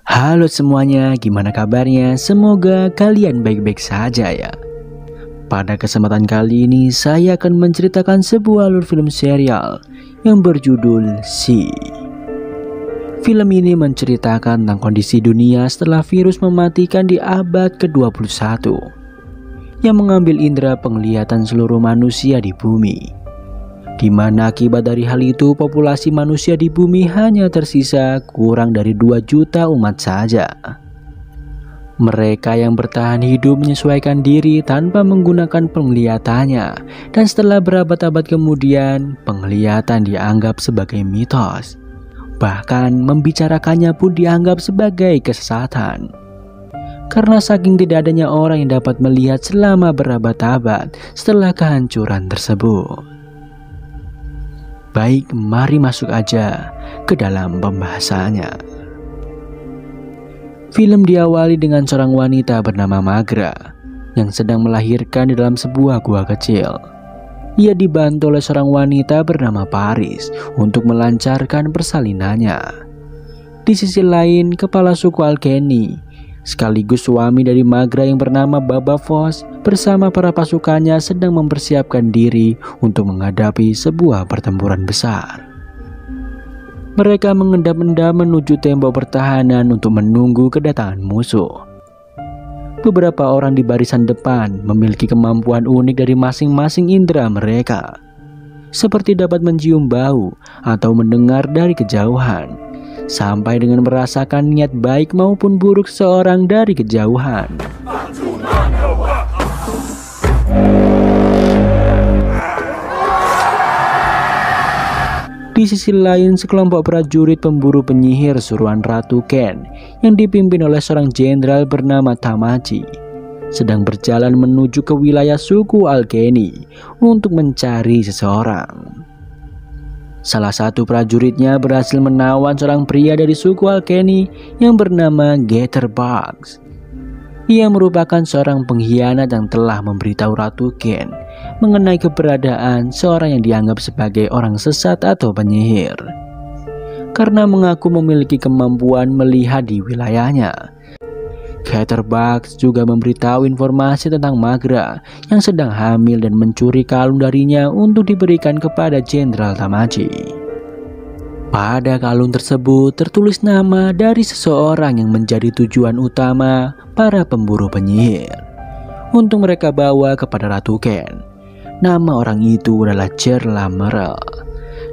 Halo semuanya, gimana kabarnya? Semoga kalian baik-baik saja ya. Pada kesempatan kali ini saya akan menceritakan sebuah alur film serial yang berjudul Si. Film ini menceritakan tentang kondisi dunia setelah virus mematikan di abad ke-21 yang mengambil indera penglihatan seluruh manusia di bumi, di mana akibat dari hal itu populasi manusia di bumi hanya tersisa kurang dari 2 juta umat saja. Mereka yang bertahan hidup menyesuaikan diri tanpa menggunakan penglihatannya, dan setelah berabad-abad kemudian penglihatan dianggap sebagai mitos. Bahkan membicarakannya pun dianggap sebagai kesesatan. Karena saking tidak adanya orang yang dapat melihat selama berabad-abad setelah kehancuran tersebut. Baik, mari masuk aja ke dalam pembahasannya. Film diawali dengan seorang wanita bernama Magra yang sedang melahirkan di dalam sebuah gua kecil. Ia dibantu oleh seorang wanita bernama Paris untuk melancarkan persalinannya. Di sisi lain, kepala suku Alkeni sekaligus suami dari Magra yang bernama Babavos bersama para pasukannya sedang mempersiapkan diri untuk menghadapi sebuah pertempuran besar. Mereka mengendap-endap menuju tembok pertahanan untuk menunggu kedatangan musuh. Beberapa orang di barisan depan memiliki kemampuan unik dari masing-masing indera mereka, seperti dapat mencium bau atau mendengar dari kejauhan, sampai dengan merasakan niat baik maupun buruk seseorang dari kejauhan. Di sisi lain, sekelompok prajurit pemburu penyihir suruhan Ratu Ken yang dipimpin oleh seorang jenderal bernama Tamachi sedang berjalan menuju ke wilayah suku Alkeni untuk mencari seseorang. Salah satu prajuritnya berhasil menawan seorang pria dari suku Alkeni yang bernama Getterbugs. Ia merupakan seorang pengkhianat yang telah memberitahu Ratu Ken mengenai keberadaan seorang yang dianggap sebagai orang sesat atau penyihir. Karena mengaku memiliki kemampuan melihat di wilayahnya, Getterbugs juga memberitahu informasi tentang Magra yang sedang hamil dan mencuri kalung darinya untuk diberikan kepada Jenderal Tamachi. Pada kalung tersebut tertulis nama dari seseorang yang menjadi tujuan utama para pemburu penyihir untuk mereka bawa kepada Ratu Ken. Nama orang itu adalah Cerlamerel.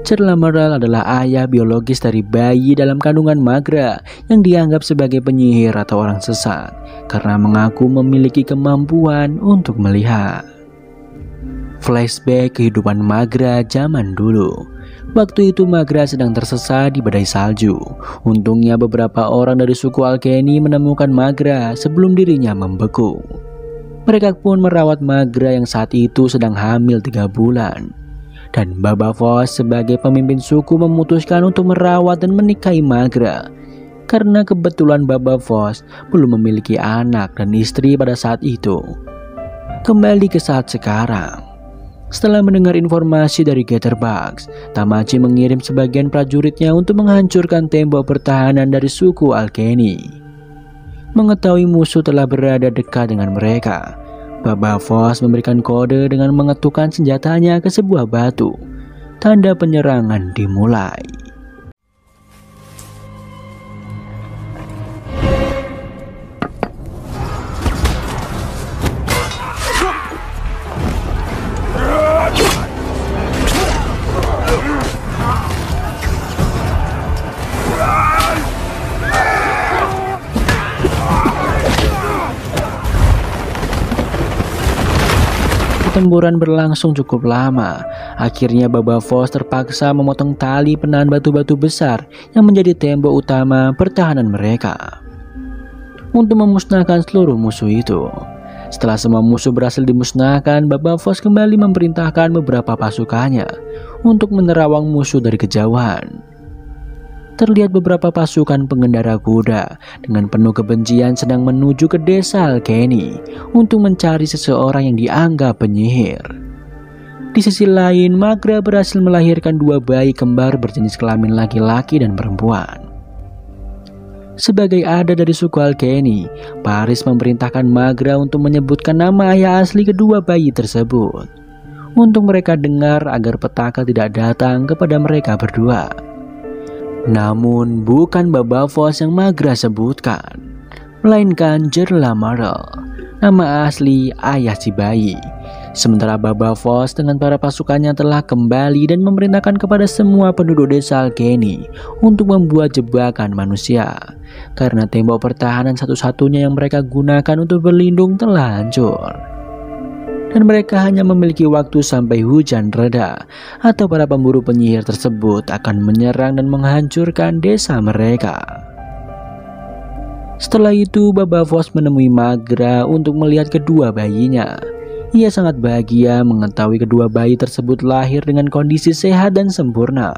Cerlamerel adalah ayah biologis dari bayi dalam kandungan Magra yang dianggap sebagai penyihir atau orang sesat karena mengaku memiliki kemampuan untuk melihat. Flashback kehidupan Magra zaman dulu. Waktu itu Magra sedang tersesat di badai salju. Untungnya beberapa orang dari suku Alkeni menemukan Magra sebelum dirinya membeku. Mereka pun merawat Magra yang saat itu sedang hamil 3 bulan. Dan Babavos sebagai pemimpin suku memutuskan untuk merawat dan menikahi Magra. Karena kebetulan Babavos belum memiliki anak dan istri pada saat itu. Kembali ke saat sekarang. Setelah mendengar informasi dari Getterbugs, Tamachi mengirim sebagian prajuritnya untuk menghancurkan tembok pertahanan dari suku Alkeni. Mengetahui musuh telah berada dekat dengan mereka, Babavos memberikan kode dengan mengetukkan senjatanya ke sebuah batu. Tanda penyerangan dimulai. Pertempuran berlangsung cukup lama. Akhirnya Babavos terpaksa memotong tali penahan batu-batu besar yang menjadi tembok utama pertahanan mereka untuk memusnahkan seluruh musuh itu. Setelah semua musuh berhasil dimusnahkan, Babavos kembali memerintahkan beberapa pasukannya untuk menerawang musuh dari kejauhan. Terlihat beberapa pasukan pengendara kuda dengan penuh kebencian sedang menuju ke desa Alkeni untuk mencari seseorang yang dianggap penyihir. Di sisi lain, Magra berhasil melahirkan 2 bayi kembar berjenis kelamin laki-laki dan perempuan. Sebagai adat dari suku Alkeni, Paris memerintahkan Magra untuk menyebutkan nama ayah asli kedua bayi tersebut untuk mereka dengar agar petaka tidak datang kepada mereka berdua. Namun bukan Babavos yang Magra sebutkan, melainkan Jerlamarel, nama asli ayah si bayi. Sementara Babavos dengan para pasukannya telah kembali dan memerintahkan kepada semua penduduk desa Alkeni untuk membuat jebakan manusia, karena tembok pertahanan satu-satunya yang mereka gunakan untuk berlindung telah hancur. Dan mereka hanya memiliki waktu sampai hujan reda, atau para pemburu penyihir tersebut akan menyerang dan menghancurkan desa mereka. Setelah itu Babavos menemui Magra untuk melihat kedua bayinya. Ia sangat bahagia mengetahui kedua bayi tersebut lahir dengan kondisi sehat dan sempurna.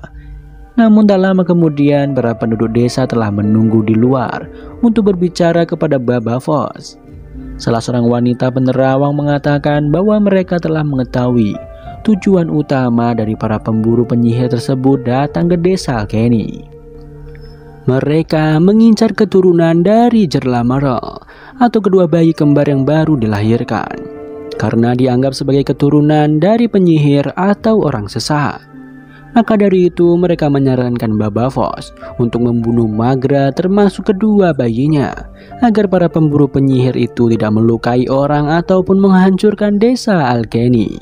Namun tak lama kemudian para penduduk desa telah menunggu di luar untuk berbicara kepada Babavos. Salah seorang wanita penerawang mengatakan bahwa mereka telah mengetahui tujuan utama dari para pemburu penyihir tersebut datang ke desa Alkeni. Mereka mengincar keturunan dari Jerlamarel atau kedua bayi kembar yang baru dilahirkan, karena dianggap sebagai keturunan dari penyihir atau orang sesat. Maka dari itu mereka menyarankan Babavos untuk membunuh Magra termasuk kedua bayinya, agar para pemburu penyihir itu tidak melukai orang ataupun menghancurkan desa Alkeni.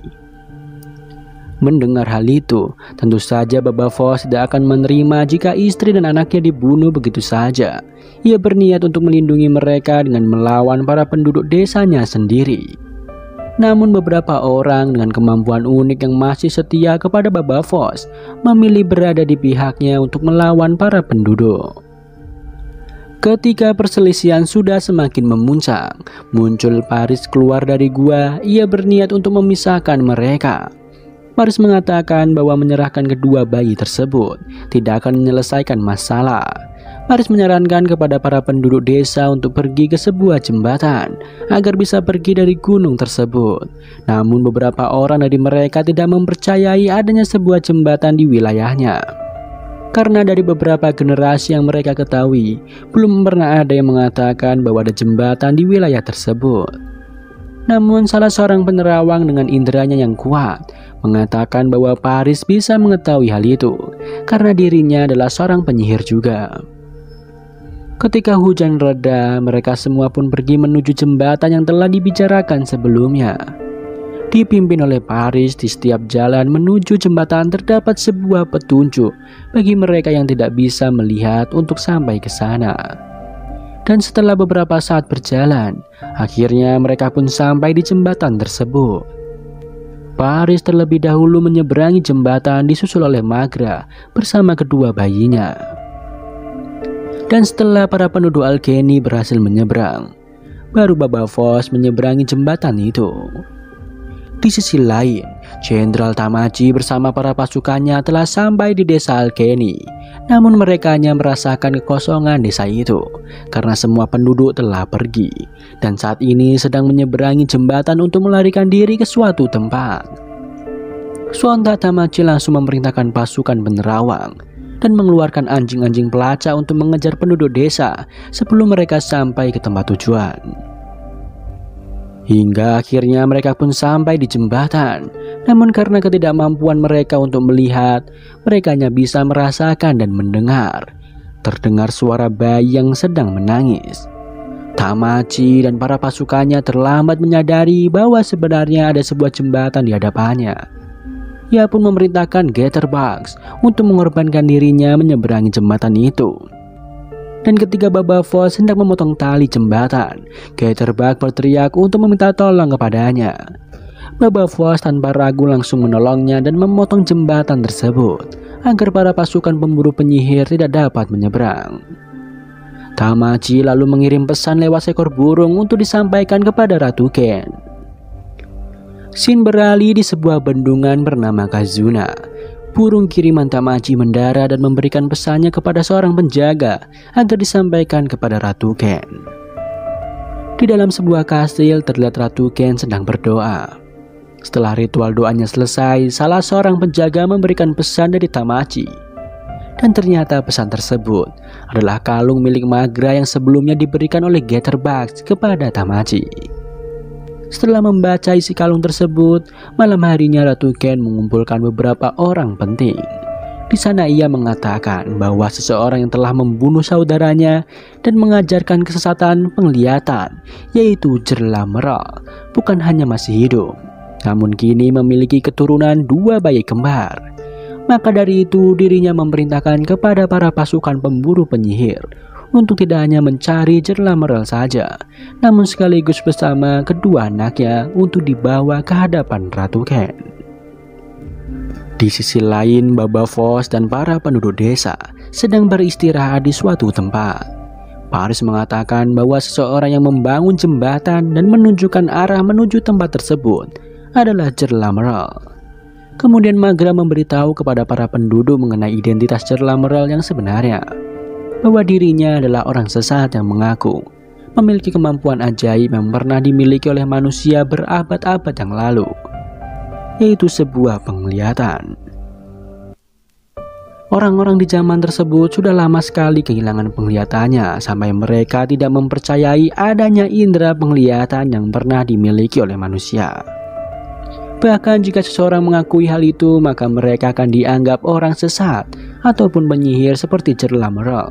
Mendengar hal itu, tentu saja Babavos tidak akan menerima jika istri dan anaknya dibunuh begitu saja. Ia berniat untuk melindungi mereka dengan melawan para penduduk desanya sendiri. Namun beberapa orang dengan kemampuan unik yang masih setia kepada Babavos memilih berada di pihaknya untuk melawan para penduduk. Ketika perselisihan sudah semakin memuncak, muncul Paris keluar dari gua. Ia berniat untuk memisahkan mereka. Paris mengatakan bahwa menyerahkan kedua bayi tersebut tidak akan menyelesaikan masalah. Paris menyarankan kepada para penduduk desa untuk pergi ke sebuah jembatan agar bisa pergi dari gunung tersebut. Namun beberapa orang dari mereka tidak mempercayai adanya sebuah jembatan di wilayahnya, karena dari beberapa generasi yang mereka ketahui, belum pernah ada yang mengatakan bahwa ada jembatan di wilayah tersebut. Namun salah seorang penerawang dengan inderanya yang kuat mengatakan bahwa Paris bisa mengetahui hal itu karena dirinya adalah seorang penyihir juga. Ketika hujan reda, mereka semua pun pergi menuju jembatan yang telah dibicarakan sebelumnya. Dipimpin oleh Paris, di setiap jalan menuju jembatan terdapat sebuah petunjuk bagi mereka yang tidak bisa melihat untuk sampai ke sana. Dan setelah beberapa saat berjalan, akhirnya mereka pun sampai di jembatan tersebut. Paris terlebih dahulu menyeberangi jembatan disusul oleh Magra bersama kedua bayinya. Dan setelah para penduduk Alkeni berhasil menyeberang, baru Babavos menyeberangi jembatan itu. Di sisi lain, Jenderal Tamaji bersama para pasukannya telah sampai di desa Alkeni. Namun mereka hanya merasakan kekosongan desa itu karena semua penduduk telah pergi, dan saat ini sedang menyeberangi jembatan untuk melarikan diri ke suatu tempat. Sontak Tamaji langsung memerintahkan pasukan penerawang dan mengeluarkan anjing-anjing pelacak untuk mengejar penduduk desa sebelum mereka sampai ke tempat tujuan. Hingga akhirnya mereka pun sampai di jembatan. Namun karena ketidakmampuan mereka untuk melihat, mereka hanya bisa merasakan dan mendengar. Terdengar suara bayi yang sedang menangis. Tamaji dan para pasukannya terlambat menyadari bahwa sebenarnya ada sebuah jembatan di hadapannya. Ia pun memerintahkan Getterbugs untuk mengorbankan dirinya menyeberangi jembatan itu. Dan ketika Babavos hendak memotong tali jembatan, Getterbugs berteriak untuk meminta tolong kepadanya. Babavos tanpa ragu langsung menolongnya dan memotong jembatan tersebut agar para pasukan pemburu penyihir tidak dapat menyeberang. Tamaji lalu mengirim pesan lewat seekor burung untuk disampaikan kepada Ratu Ken. Scene beralih di sebuah bendungan bernama Kazuna. Burung kiriman Tamaji mendarat dan memberikan pesannya kepada seorang penjaga agar disampaikan kepada Ratu Ken. Di dalam sebuah kastil terlihat Ratu Ken sedang berdoa. Setelah ritual doanya selesai, salah seorang penjaga memberikan pesan dari Tamaji. Dan ternyata pesan tersebut adalah kalung milik Magra yang sebelumnya diberikan oleh Jitterbugs kepada Tamaji. Setelah membaca isi kalung tersebut, malam harinya Ratu Ken mengumpulkan beberapa orang penting. Di sana ia mengatakan bahwa seseorang yang telah membunuh saudaranya dan mengajarkan kesesatan penglihatan, yaitu Jerlamerl, bukan hanya masih hidup, namun kini memiliki keturunan 2 bayi kembar. Maka dari itu dirinya memerintahkan kepada para pasukan pemburu penyihir untuk tidak hanya mencari Jerlamerl saja, namun sekaligus bersama kedua anaknya untuk dibawa ke hadapan Ratu Ken. Di sisi lain, Baba Voss dan para penduduk desa sedang beristirahat di suatu tempat. Paris mengatakan bahwa seseorang yang membangun jembatan dan menunjukkan arah menuju tempat tersebut adalah Jerlamerl. Kemudian Magra memberitahu kepada para penduduk mengenai identitas Jerlamerl yang sebenarnya, bahwa dirinya adalah orang sesat yang mengaku memiliki kemampuan ajaib yang pernah dimiliki oleh manusia berabad-abad yang lalu, yaitu sebuah penglihatan. Orang-orang di zaman tersebut sudah lama sekali kehilangan penglihatannya sampai mereka tidak mempercayai adanya indera penglihatan yang pernah dimiliki oleh manusia. Bahkan jika seseorang mengakui hal itu, maka mereka akan dianggap orang sesat ataupun penyihir seperti Jerlamerl.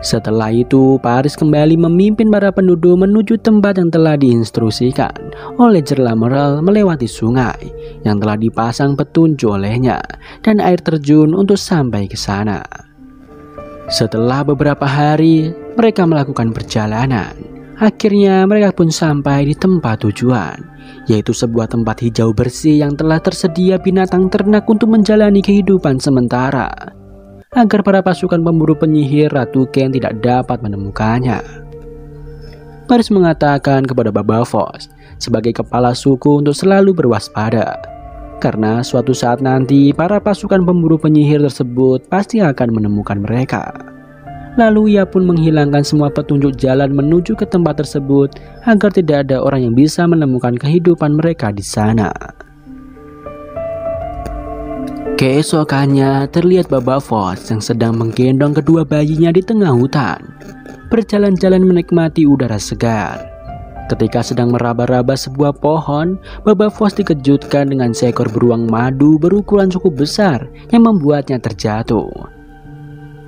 Setelah itu, Paris kembali memimpin para penduduk menuju tempat yang telah diinstruksikan oleh Jerlamerl melewati sungai yang telah dipasang petunjuk olehnya dan air terjun untuk sampai ke sana. Setelah beberapa hari, mereka melakukan perjalanan. Akhirnya mereka pun sampai di tempat tujuan, yaitu sebuah tempat hijau bersih yang telah tersedia binatang ternak untuk menjalani kehidupan sementara, agar para pasukan pemburu penyihir Ratu Ken tidak dapat menemukannya. Paris mengatakan kepada Baba Voss sebagai kepala suku untuk selalu berwaspada, karena suatu saat nanti para pasukan pemburu penyihir tersebut pasti akan menemukan mereka. Lalu ia pun menghilangkan semua petunjuk jalan menuju ke tempat tersebut agar tidak ada orang yang bisa menemukan kehidupan mereka di sana. Keesokannya terlihat Baba Voss yang sedang menggendong kedua bayinya di tengah hutan, berjalan-jalan menikmati udara segar. Ketika sedang meraba-raba sebuah pohon, Baba Voss dikejutkan dengan seekor beruang madu berukuran cukup besar yang membuatnya terjatuh.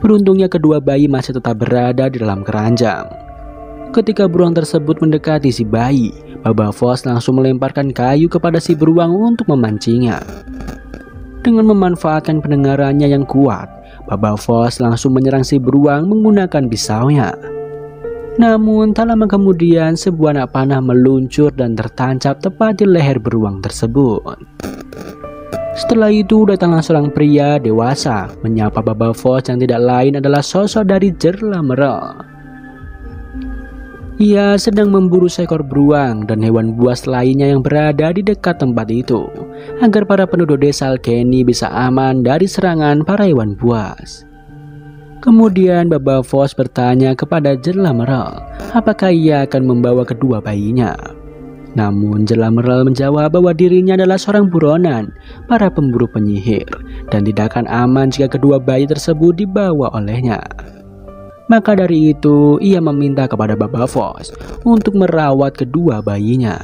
Beruntungnya kedua bayi masih tetap berada di dalam keranjang. Ketika beruang tersebut mendekati si bayi, Baba Voss langsung melemparkan kayu kepada si beruang untuk memancingnya. Dengan memanfaatkan pendengarannya yang kuat, Baba Voss langsung menyerang si beruang menggunakan pisaunya. Namun tak lama kemudian sebuah anak panah meluncur dan tertancap tepat di leher beruang tersebut. Setelah itu datanglah seorang pria dewasa menyapa Baba Voss yang tidak lain adalah sosok dari Jerlamerl. Ia sedang memburu seekor beruang dan hewan buas lainnya yang berada di dekat tempat itu, agar para penduduk desa Alkeni bisa aman dari serangan para hewan buas. Kemudian Baba Voss bertanya kepada Jerlamerl apakah ia akan membawa kedua bayinya. Namun Jerlamerl menjawab bahwa dirinya adalah seorang buronan para pemburu penyihir dan tidak akan aman jika kedua bayi tersebut dibawa olehnya. Maka dari itu ia meminta kepada Baba Voss untuk merawat kedua bayinya.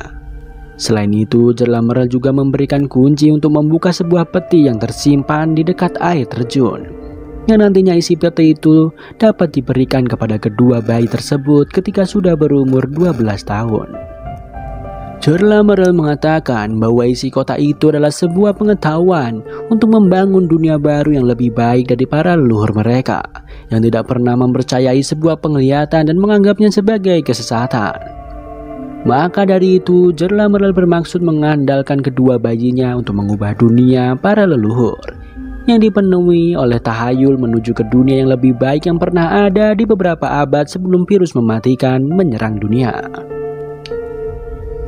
Selain itu Jerlamerl juga memberikan kunci untuk membuka sebuah peti yang tersimpan di dekat air terjun, yang nantinya isi peti itu dapat diberikan kepada kedua bayi tersebut ketika sudah berumur 12 tahun. Jerlamerl mengatakan bahwa isi kotak itu adalah sebuah pengetahuan untuk membangun dunia baru yang lebih baik dari para leluhur mereka yang tidak pernah mempercayai sebuah penglihatan dan menganggapnya sebagai kesesatan. Maka dari itu Jerlamerl bermaksud mengandalkan kedua bayinya untuk mengubah dunia para leluhur yang dipenuhi oleh tahayul menuju ke dunia yang lebih baik yang pernah ada di beberapa abad sebelum virus mematikan menyerang dunia.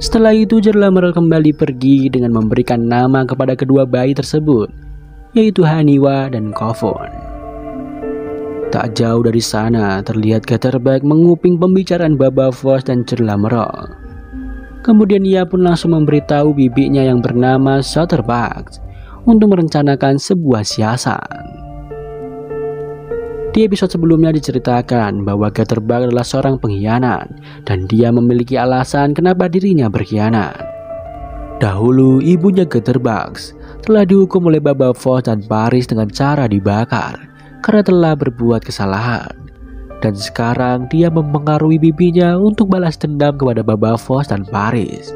Setelah itu Jerlamerl kembali pergi dengan memberikan nama kepada kedua bayi tersebut, yaitu Haniwa dan Kofun. Tak jauh dari sana terlihat Jitterbugs menguping pembicaraan Baba Voss dan Jerlamerl. Kemudian ia pun langsung memberitahu bibinya yang bernama Jitterbugs untuk merencanakan sebuah siasat. Di episode sebelumnya diceritakan bahwa Jitterbug adalah seorang pengkhianat dan dia memiliki alasan kenapa dirinya berkhianat. Dahulu ibunya Jitterbug telah dihukum oleh Baba Voss dan Paris dengan cara dibakar karena telah berbuat kesalahan. Dan sekarang dia mempengaruhi bibinya untuk balas dendam kepada Baba Voss dan Paris.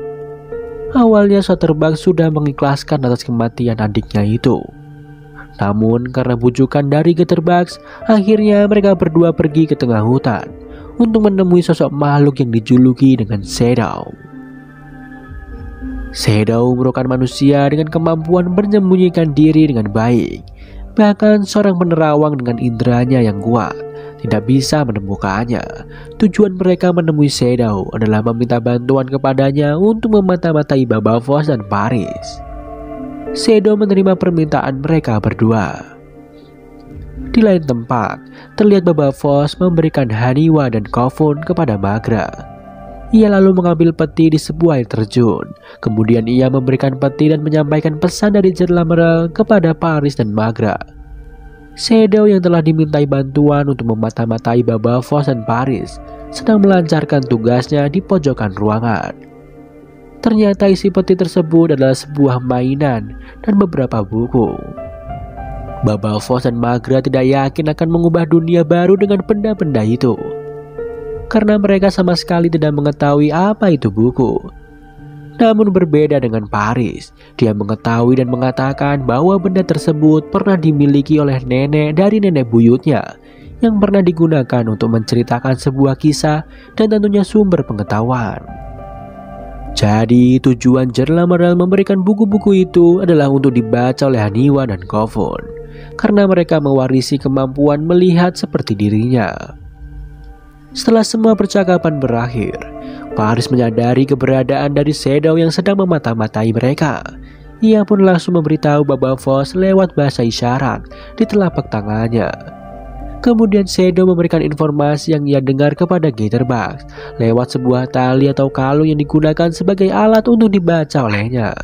Awalnya Jitterbug sudah mengikhlaskan atas kematian adiknya itu. Namun karena bujukan dari Jitterbug, akhirnya mereka berdua pergi ke tengah hutan untuk menemui sosok makhluk yang dijuluki dengan Shadow. Shadow merupakan manusia dengan kemampuan menyembunyikan diri dengan baik. Bahkan seorang penerawang dengan inderanya yang kuat tidak bisa menemukannya. Tujuan mereka menemui Shadow adalah meminta bantuan kepadanya untuk memata-matai Baba Voss dan Paris. Shadow menerima permintaan mereka berdua. Di lain tempat, terlihat Baba Voss memberikan Haniwa dan Kofun kepada Magra. Ia lalu mengambil peti di sebuah air terjun. Kemudian ia memberikan peti dan menyampaikan pesan dari Jerlamerel kepada Paris dan Magra. Shadow yang telah dimintai bantuan untuk memata-matai Baba Voss dan Paris sedang melancarkan tugasnya di pojokan ruangan. Ternyata isi peti tersebut adalah sebuah mainan dan beberapa buku. Baba Voss dan Magra tidak yakin akan mengubah dunia baru dengan benda-benda itu, karena mereka sama sekali tidak mengetahui apa itu buku. Namun berbeda dengan Paris, dia mengetahui dan mengatakan bahwa benda tersebut pernah dimiliki oleh nenek dari nenek buyutnya yang pernah digunakan untuk menceritakan sebuah kisah dan tentunya sumber pengetahuan. Jadi tujuan Jerlamerel memberikan buku-buku itu adalah untuk dibaca oleh Haniwa dan Kofun, karena mereka mewarisi kemampuan melihat seperti dirinya. Setelah semua percakapan berakhir, Paris menyadari keberadaan dari Shadow yang sedang memata-matai mereka. Ia pun langsung memberitahu Baba Voss lewat bahasa isyarat di telapak tangannya. Kemudian Shadow memberikan informasi yang ia dengar kepada Jitterbug lewat sebuah tali atau kalung yang digunakan sebagai alat untuk dibaca olehnya.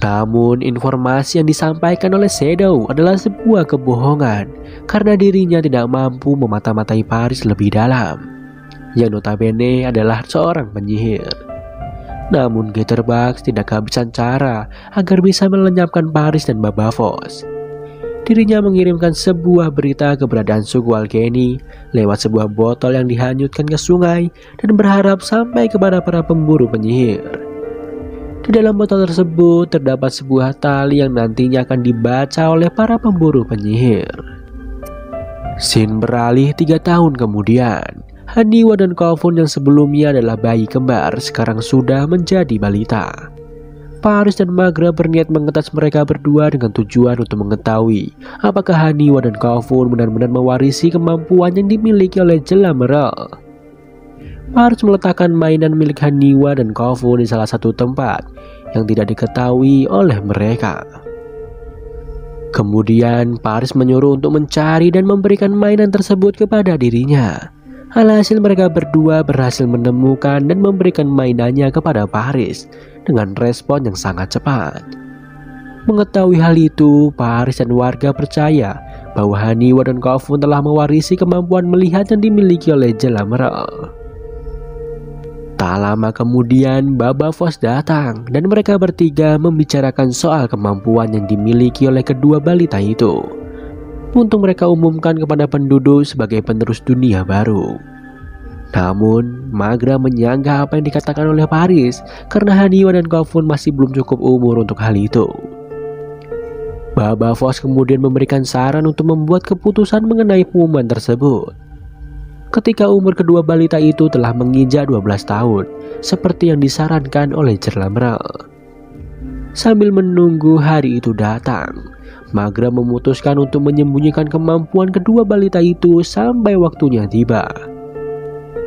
Namun informasi yang disampaikan oleh Shadow adalah sebuah kebohongan karena dirinya tidak mampu memata-matai Paris lebih dalam, yang notabene adalah seorang penyihir. Namun Jitterbug tidak kehabisan cara agar bisa melenyapkan Paris dan Baba Voss. Dirinya mengirimkan sebuah berita keberadaan suku Alkeni lewat sebuah botol yang dihanyutkan ke sungai dan berharap sampai kepada para pemburu penyihir. Di dalam botol tersebut terdapat sebuah tali yang nantinya akan dibaca oleh para pemburu penyihir. Scene beralih 3 tahun kemudian. Haniwa dan Kofun yang sebelumnya adalah bayi kembar sekarang sudah menjadi balita. Paris dan Magra berniat mengetes mereka berdua dengan tujuan untuk mengetahui apakah Haniwa dan Kofun benar-benar mewarisi kemampuan yang dimiliki oleh Jerlamerel. Paris meletakkan mainan milik Haniwa dan Kofun di salah satu tempat yang tidak diketahui oleh mereka. Kemudian Paris menyuruh untuk mencari dan memberikan mainan tersebut kepada dirinya. Alhasil mereka berdua berhasil menemukan dan memberikan mainannya kepada Paris dengan respon yang sangat cepat. Mengetahui hal itu, Paris dan warga percaya bahwa Haniwa dan Kofun telah mewarisi kemampuan melihat yang dimiliki oleh Jerlamerel. Tak lama kemudian Baba Voss datang dan mereka bertiga membicarakan soal kemampuan yang dimiliki oleh kedua balita itu untuk mereka umumkan kepada penduduk sebagai penerus dunia baru. Namun Magra menyanggah apa yang dikatakan oleh Paris karena Haniwa dan Kofun masih belum cukup umur untuk hal itu. Baba Voss kemudian memberikan saran untuk membuat keputusan mengenai pengumuman tersebut. Ketika umur kedua balita itu telah menginjak 12 tahun seperti yang disarankan oleh Jerlamerel. Sambil menunggu hari itu datang, Magra memutuskan untuk menyembunyikan kemampuan kedua balita itu sampai waktunya tiba.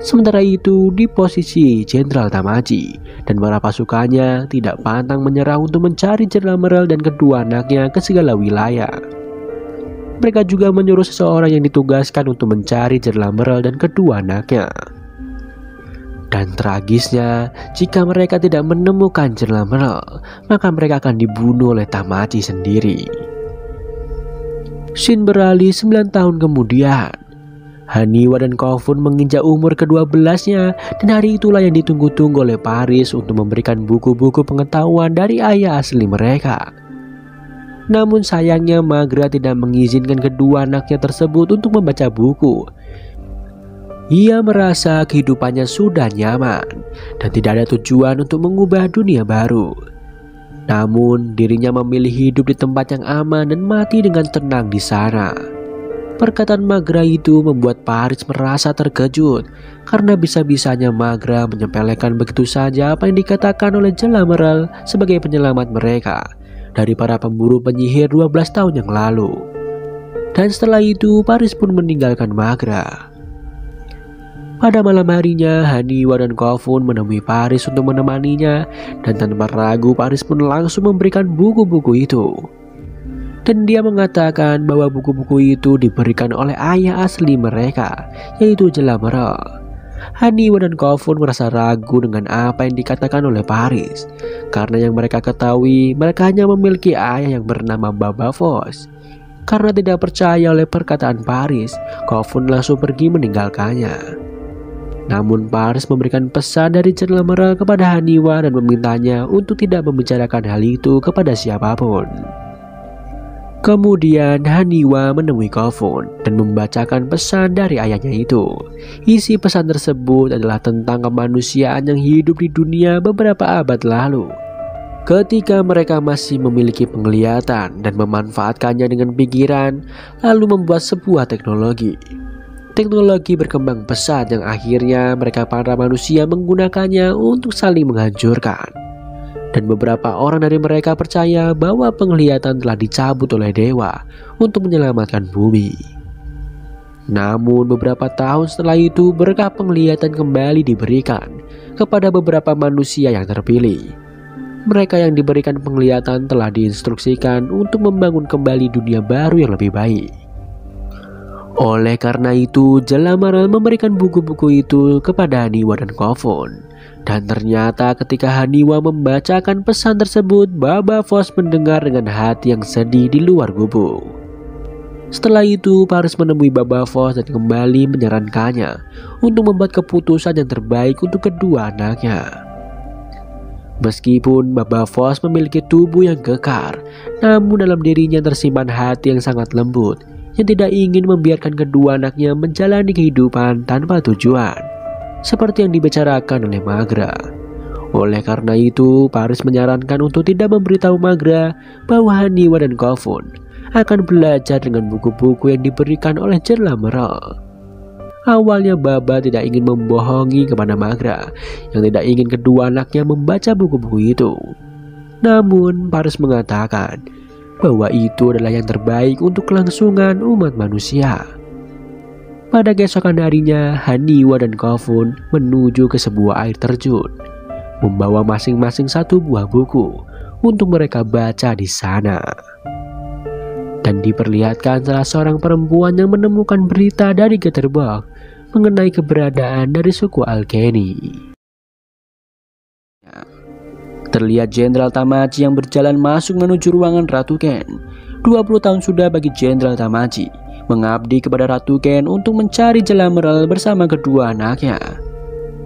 Sementara itu, di posisi Jenderal Tamaji dan para pasukannya tidak pantang menyerah untuk mencari Jerlamerel dan kedua anaknya ke segala wilayah. Mereka juga menyuruh seseorang yang ditugaskan untuk mencari Jerlamerel dan kedua anaknya. Dan tragisnya, jika mereka tidak menemukan Jerlamerel, maka mereka akan dibunuh oleh Tamaji sendiri. Scene beralih 9 tahun kemudian. Haniwa dan Kofun menginjak umur ke-12-nya dan hari itulah yang ditunggu-tunggu oleh Paris untuk memberikan buku-buku pengetahuan dari ayah asli mereka. Namun sayangnya Magra tidak mengizinkan kedua anaknya tersebut untuk membaca buku. Ia merasa kehidupannya sudah nyaman dan tidak ada tujuan untuk mengubah dunia baru. Namun dirinya memilih hidup di tempat yang aman dan mati dengan tenang di sana. Perkataan Magra itu membuat Paris merasa terkejut karena bisa-bisanya Magra menyepelekan begitu saja apa yang dikatakan oleh Jelamerel sebagai penyelamat mereka dari para pemburu penyihir 12 tahun yang lalu. Dan setelah itu Paris pun meninggalkan Magra. Pada malam harinya, Haniwa dan Kofun menemui Paris untuk menemaninya dan tanpa ragu Paris pun langsung memberikan buku-buku itu. Dan dia mengatakan bahwa buku-buku itu diberikan oleh ayah asli mereka, yaitu Jelamerel. Haniwa dan Kofun merasa ragu dengan apa yang dikatakan oleh Paris, karena yang mereka ketahui mereka hanya memiliki ayah yang bernama Baba Voss. Karena tidak percaya oleh perkataan Paris, Kofun langsung pergi meninggalkannya. Namun Paris memberikan pesan dari Jelamerel kepada Haniwa dan memintanya untuk tidak membicarakan hal itu kepada siapapun. Kemudian Haniwa menemui Kofun dan membacakan pesan dari ayahnya itu. Isi pesan tersebut adalah tentang kemanusiaan yang hidup di dunia beberapa abad lalu. Ketika mereka masih memiliki penglihatan dan memanfaatkannya dengan pikiran, lalu membuat sebuah teknologi. Teknologi berkembang pesat yang akhirnya mereka para manusia menggunakannya untuk saling menghancurkan. Dan beberapa orang dari mereka percaya bahwa penglihatan telah dicabut oleh dewa untuk menyelamatkan bumi. Namun beberapa tahun setelah itu berkah penglihatan kembali diberikan kepada beberapa manusia yang terpilih. Mereka yang diberikan penglihatan telah diinstruksikan untuk membangun kembali dunia baru yang lebih baik. Oleh karena itu, Jelamerel memberikan buku-buku itu kepada Haniwa dan Kofun. Dan ternyata ketika Haniwa membacakan pesan tersebut, Baba Voss mendengar dengan hati yang sedih di luar gubuk. Setelah itu, Paris menemui Baba Voss dan kembali menyarankannya untuk membuat keputusan yang terbaik untuk kedua anaknya. Meskipun Baba Voss memiliki tubuh yang kekar, namun dalam dirinya tersimpan hati yang sangat lembut yang tidak ingin membiarkan kedua anaknya menjalani kehidupan tanpa tujuan, seperti yang dibicarakan oleh Magra. Oleh karena itu, Paris menyarankan untuk tidak memberitahu Magra bahwa Haniwa dan Kofun akan belajar dengan buku-buku yang diberikan oleh Jelamerel. Awalnya Baba tidak ingin membohongi kepada Magra yang tidak ingin kedua anaknya membaca buku-buku itu. Namun Paris mengatakan bahwa itu adalah yang terbaik untuk kelangsungan umat manusia. Pada keesokan harinya, Haniwa dan Kofun menuju ke sebuah air terjun, membawa masing-masing satu buah buku untuk mereka baca di sana. Dan diperlihatkan salah seorang perempuan yang menemukan berita dari Getterbox mengenai keberadaan dari suku Alkeni. Terlihat Jenderal Tamaji yang berjalan masuk menuju ruangan Ratu Ken. 20 tahun sudah bagi Jenderal Tamaji mengabdi kepada Ratu Ken untuk mencari Jelamerel bersama kedua anaknya.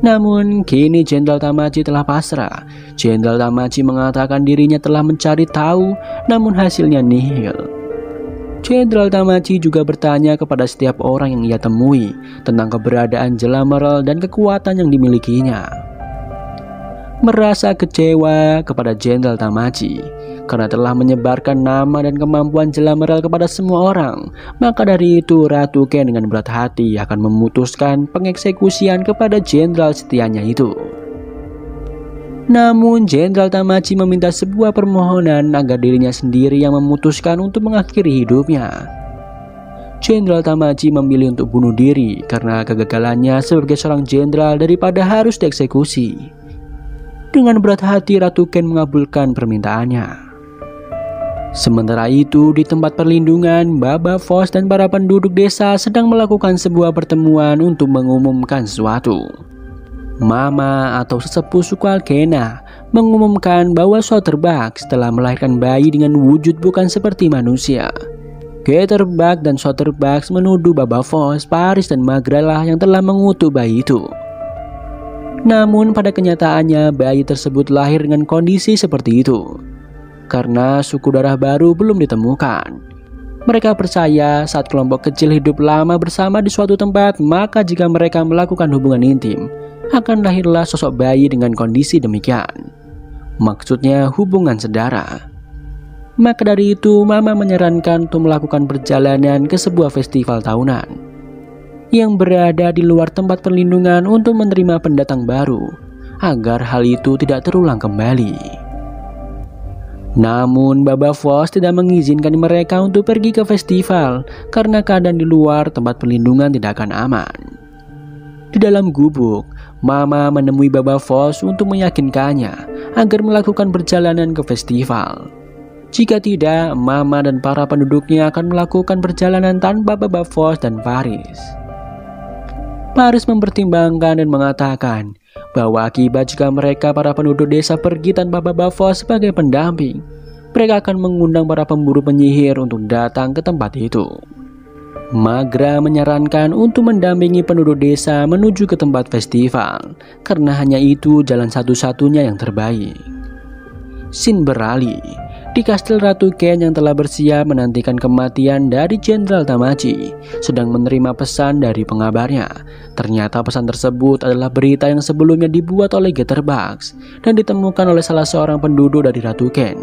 Namun kini Jenderal Tamaji telah pasrah. Jenderal Tamaji mengatakan dirinya telah mencari tahu, namun hasilnya nihil. Jenderal Tamaji juga bertanya kepada setiap orang yang ia temui tentang keberadaan Jelamerel dan kekuatan yang dimilikinya. Merasa kecewa kepada Jenderal Tamaji karena telah menyebarkan nama dan kemampuan Jelamerel kepada semua orang, maka dari itu Ratu Ken dengan berat hati akan memutuskan pengeksekusian kepada jenderal setianya itu. Namun Jenderal Tamaji meminta sebuah permohonan agar dirinya sendiri yang memutuskan untuk mengakhiri hidupnya. Jenderal Tamaji memilih untuk bunuh diri karena kegagalannya sebagai seorang jenderal daripada harus dieksekusi. Dengan berat hati Ratu Ken mengabulkan permintaannya. Sementara itu di tempat perlindungan, Baba Voss dan para penduduk desa sedang melakukan sebuah pertemuan untuk mengumumkan sesuatu. Mama atau sesepuh suku Alkena mengumumkan bahwa Soderbak setelah melahirkan bayi dengan wujud bukan seperti manusia. Geterbag dan Soterbugs menuduh Baba Voss, Paris dan Magra lah yang telah mengutuk bayi itu. Namun pada kenyataannya bayi tersebut lahir dengan kondisi seperti itu karena suku darah baru belum ditemukan. Mereka percaya saat kelompok kecil hidup lama bersama di suatu tempat, maka jika mereka melakukan hubungan intim, akan lahirlah sosok bayi dengan kondisi demikian. Maksudnya hubungan sedara. Maka dari itu Mama menyarankan untuk melakukan perjalanan ke sebuah festival tahunan yang berada di luar tempat perlindungan untuk menerima pendatang baru, agar hal itu tidak terulang kembali. Namun Baba Voss tidak mengizinkan mereka untuk pergi ke festival karena keadaan di luar tempat perlindungan tidak akan aman. Di dalam gubuk, Mama menemui Baba Voss untuk meyakinkannya agar melakukan perjalanan ke festival. Jika tidak, Mama dan para penduduknya akan melakukan perjalanan tanpa Baba Voss dan Paris. Paris mempertimbangkan dan mengatakan bahwa akibat jika mereka para penduduk desa pergi tanpa Baba Voss sebagai pendamping, mereka akan mengundang para pemburu penyihir untuk datang ke tempat itu. Magra menyarankan untuk mendampingi penduduk desa menuju ke tempat festival, karena hanya itu jalan satu-satunya yang terbaik. Scene beralih di kastil Ratu Ken yang telah bersiap menantikan kematian dari Jenderal Tamaji sedang menerima pesan dari pengabarnya. Ternyata pesan tersebut adalah berita yang sebelumnya dibuat oleh Geterbugs dan ditemukan oleh salah seorang penduduk dari Ratu Ken.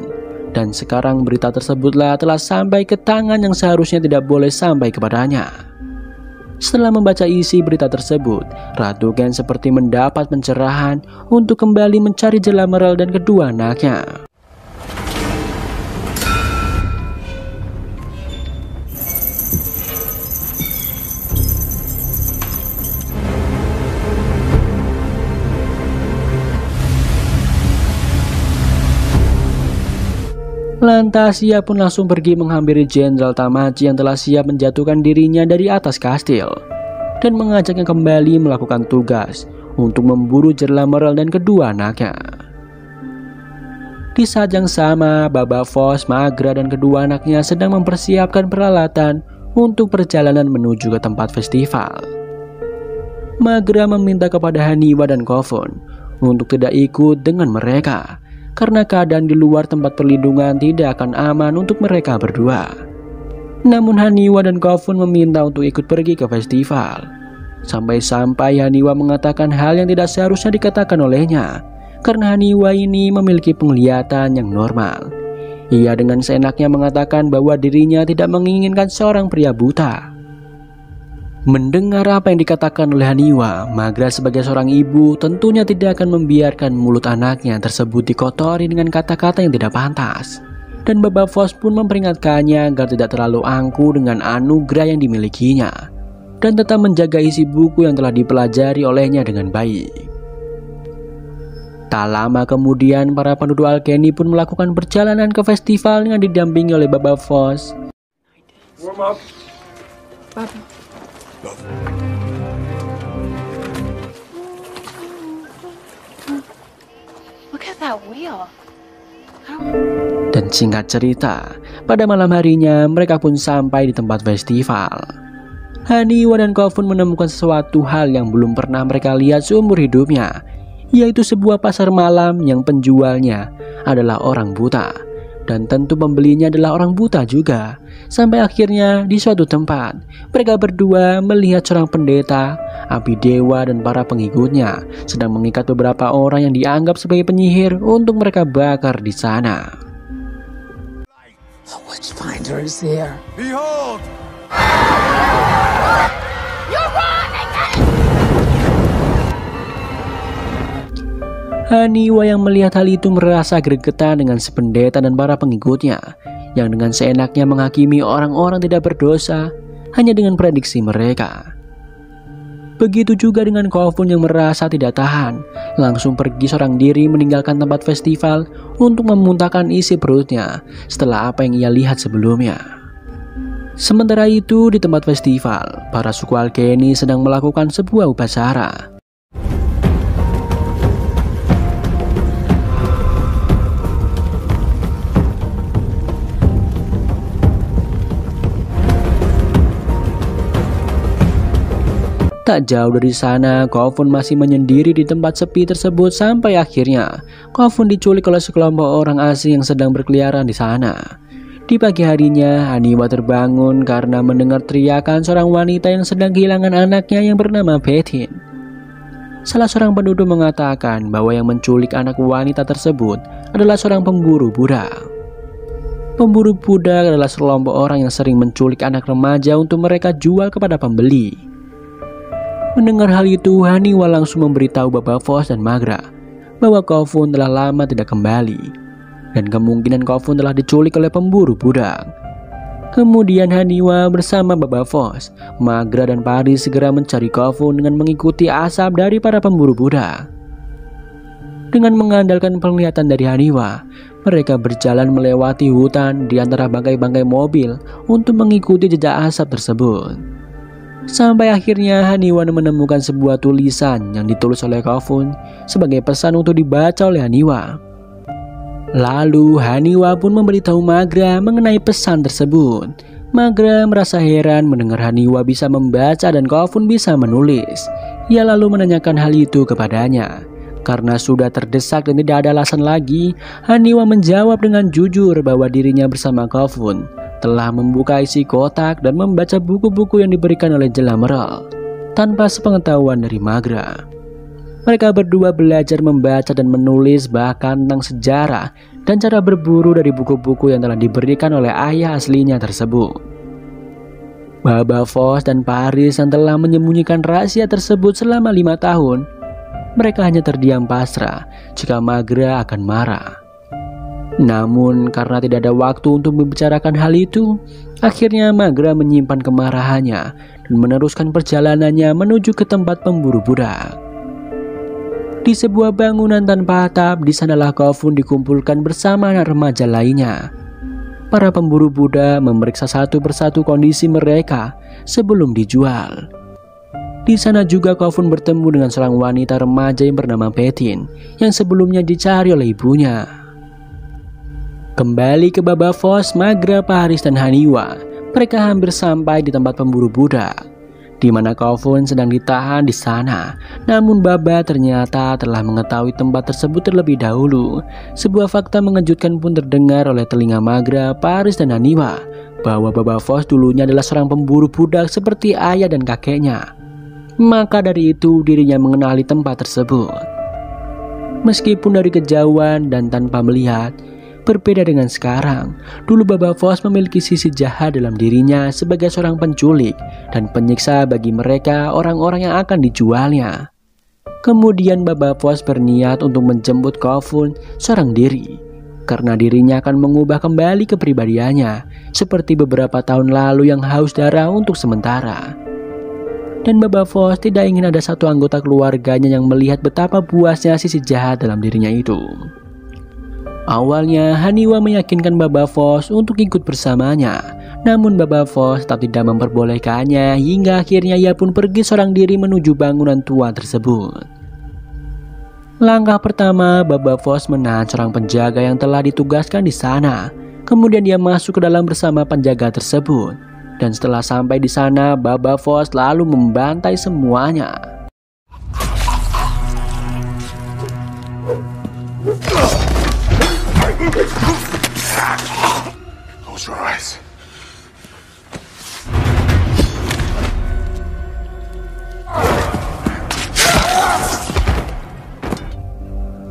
Dan sekarang berita tersebutlah telah sampai ke tangan yang seharusnya tidak boleh sampai kepadanya. Setelah membaca isi berita tersebut, Ratu Ken seperti mendapat pencerahan untuk kembali mencari Jela Merel dan kedua anaknya. Lantas ia pun langsung pergi menghampiri Jenderal Tamaji yang telah siap menjatuhkan dirinya dari atas kastil dan mengajaknya kembali melakukan tugas untuk memburu Jela Merel dan kedua anaknya. Di saat yang sama, Baba Voss, Magra dan kedua anaknya sedang mempersiapkan peralatan untuk perjalanan menuju ke tempat festival. Magra meminta kepada Haniwa dan Kofun untuk tidak ikut dengan mereka karena keadaan di luar tempat perlindungan tidak akan aman untuk mereka berdua. Namun Haniwa dan Kofun meminta untuk ikut pergi ke festival. Sampai-sampai Haniwa mengatakan hal yang tidak seharusnya dikatakan olehnya, karena Haniwa ini memiliki penglihatan yang normal. Ia dengan seenaknya mengatakan bahwa dirinya tidak menginginkan seorang pria buta. Mendengar apa yang dikatakan oleh Haniwa, Magra sebagai seorang ibu tentunya tidak akan membiarkan mulut anaknya tersebut dikotori dengan kata-kata yang tidak pantas. Dan Baba Voss pun memperingatkannya agar tidak terlalu angku dengan anugerah yang dimilikinya dan tetap menjaga isi buku yang telah dipelajari olehnya dengan baik. Tak lama kemudian, para penduduk Alkeni pun melakukan perjalanan ke festival dengan didampingi oleh Baba Voss. Warm up. Look at that wheel. Dan singkat cerita, pada malam harinya mereka pun sampai di tempat festival. Haniwa dan Kofun menemukan sesuatu hal yang belum pernah mereka lihat seumur hidupnya, yaitu sebuah pasar malam yang penjualnya adalah orang buta. Dan tentu pembelinya adalah orang buta juga. Sampai akhirnya di suatu tempat, mereka berdua melihat seorang pendeta, api dewa dan para pengikutnya sedang mengikat beberapa orang yang dianggap sebagai penyihir untuk mereka bakar di sana. The Witchfinder is here. Behold! Haniwa yang melihat hal itu merasa gregetan dengan si pendeta dan para pengikutnya yang dengan seenaknya menghakimi orang-orang tidak berdosa hanya dengan prediksi mereka. Begitu juga dengan Kofun yang merasa tidak tahan, langsung pergi seorang diri meninggalkan tempat festival untuk memuntahkan isi perutnya setelah apa yang ia lihat sebelumnya. Sementara itu di tempat festival, para suku Alkeni sedang melakukan sebuah upacara. Tak jauh dari sana, Kofun masih menyendiri di tempat sepi tersebut sampai akhirnya Kofun diculik oleh sekelompok orang asing yang sedang berkeliaran di sana. Di pagi harinya, Haniwa terbangun karena mendengar teriakan seorang wanita yang sedang kehilangan anaknya yang bernama Betin. Salah seorang penduduk mengatakan bahwa yang menculik anak wanita tersebut adalah seorang pemburu budak. Pemburu budak adalah sekelompok orang yang sering menculik anak remaja untuk mereka jual kepada pembeli. Mendengar hal itu, Haniwa langsung memberitahu Baba Voss dan Magra bahwa Kofun telah lama tidak kembali dan kemungkinan Kofun telah diculik oleh pemburu budak. Kemudian Haniwa bersama Baba Voss, Magra dan Paris segera mencari Kofun dengan mengikuti asap dari para pemburu budak. Dengan mengandalkan penglihatan dari Haniwa, mereka berjalan melewati hutan di antara bangkai-bangkai mobil untuk mengikuti jejak asap tersebut. Sampai akhirnya Haniwa menemukan sebuah tulisan yang ditulis oleh Kofun sebagai pesan untuk dibaca oleh Haniwa. Lalu Haniwa pun memberitahu Magra mengenai pesan tersebut. Magra merasa heran mendengar Haniwa bisa membaca dan Kofun bisa menulis. Ia lalu menanyakan hal itu kepadanya. Karena sudah terdesak dan tidak ada alasan lagi, Haniwa menjawab dengan jujur bahwa dirinya bersama Kofun telah membuka isi kotak dan membaca buku-buku yang diberikan oleh Jela Merle tanpa sepengetahuan dari Magra. Mereka berdua belajar membaca dan menulis bahkan tentang sejarah dan cara berburu dari buku-buku yang telah diberikan oleh ayah aslinya tersebut. Baba Voss dan Paris yang telah menyembunyikan rahasia tersebut selama 5 tahun, mereka hanya terdiam pasrah jika Magra akan marah. Namun karena tidak ada waktu untuk membicarakan hal itu, akhirnya Magra menyimpan kemarahannya dan meneruskan perjalanannya menuju ke tempat pemburu budak. Di sebuah bangunan tanpa atap, di sanalah Kofun dikumpulkan bersama anak remaja lainnya. Para pemburu budak memeriksa satu persatu kondisi mereka sebelum dijual. Di sana juga Kofun bertemu dengan seorang wanita remaja yang bernama Betin yang sebelumnya dicari oleh ibunya. Kembali ke Baba Voss, Magra, Paris, dan Haniwa, mereka hampir sampai di tempat pemburu budak, di mana Kofun sedang ditahan di sana. Namun Baba ternyata telah mengetahui tempat tersebut terlebih dahulu. Sebuah fakta mengejutkan pun terdengar oleh telinga Magra, Paris, dan Haniwa bahwa Baba Voss dulunya adalah seorang pemburu budak seperti ayah dan kakeknya. Maka dari itu dirinya mengenali tempat tersebut. Meskipun dari kejauhan dan tanpa melihat, berbeda dengan sekarang. Dulu Baba Voss memiliki sisi jahat dalam dirinya sebagai seorang penculik dan penyiksa bagi mereka orang-orang yang akan dijualnya. Kemudian Baba Voss berniat untuk menjemput Kofun seorang diri, karena dirinya akan mengubah kembali kepribadiannya seperti beberapa tahun lalu yang haus darah untuk sementara. Dan Baba Voss tidak ingin ada satu anggota keluarganya yang melihat betapa puasnya sisi jahat dalam dirinya itu. Awalnya Haniwa meyakinkan Baba Voss untuk ikut bersamanya, namun Baba Voss tetap tidak memperbolehkannya hingga akhirnya ia pun pergi seorang diri menuju bangunan tua tersebut. Langkah pertama, Baba Voss menahan seorang penjaga yang telah ditugaskan di sana. Kemudian dia masuk ke dalam bersama penjaga tersebut. Dan setelah sampai di sana, Baba Voss lalu membantai semuanya. Close your eyes.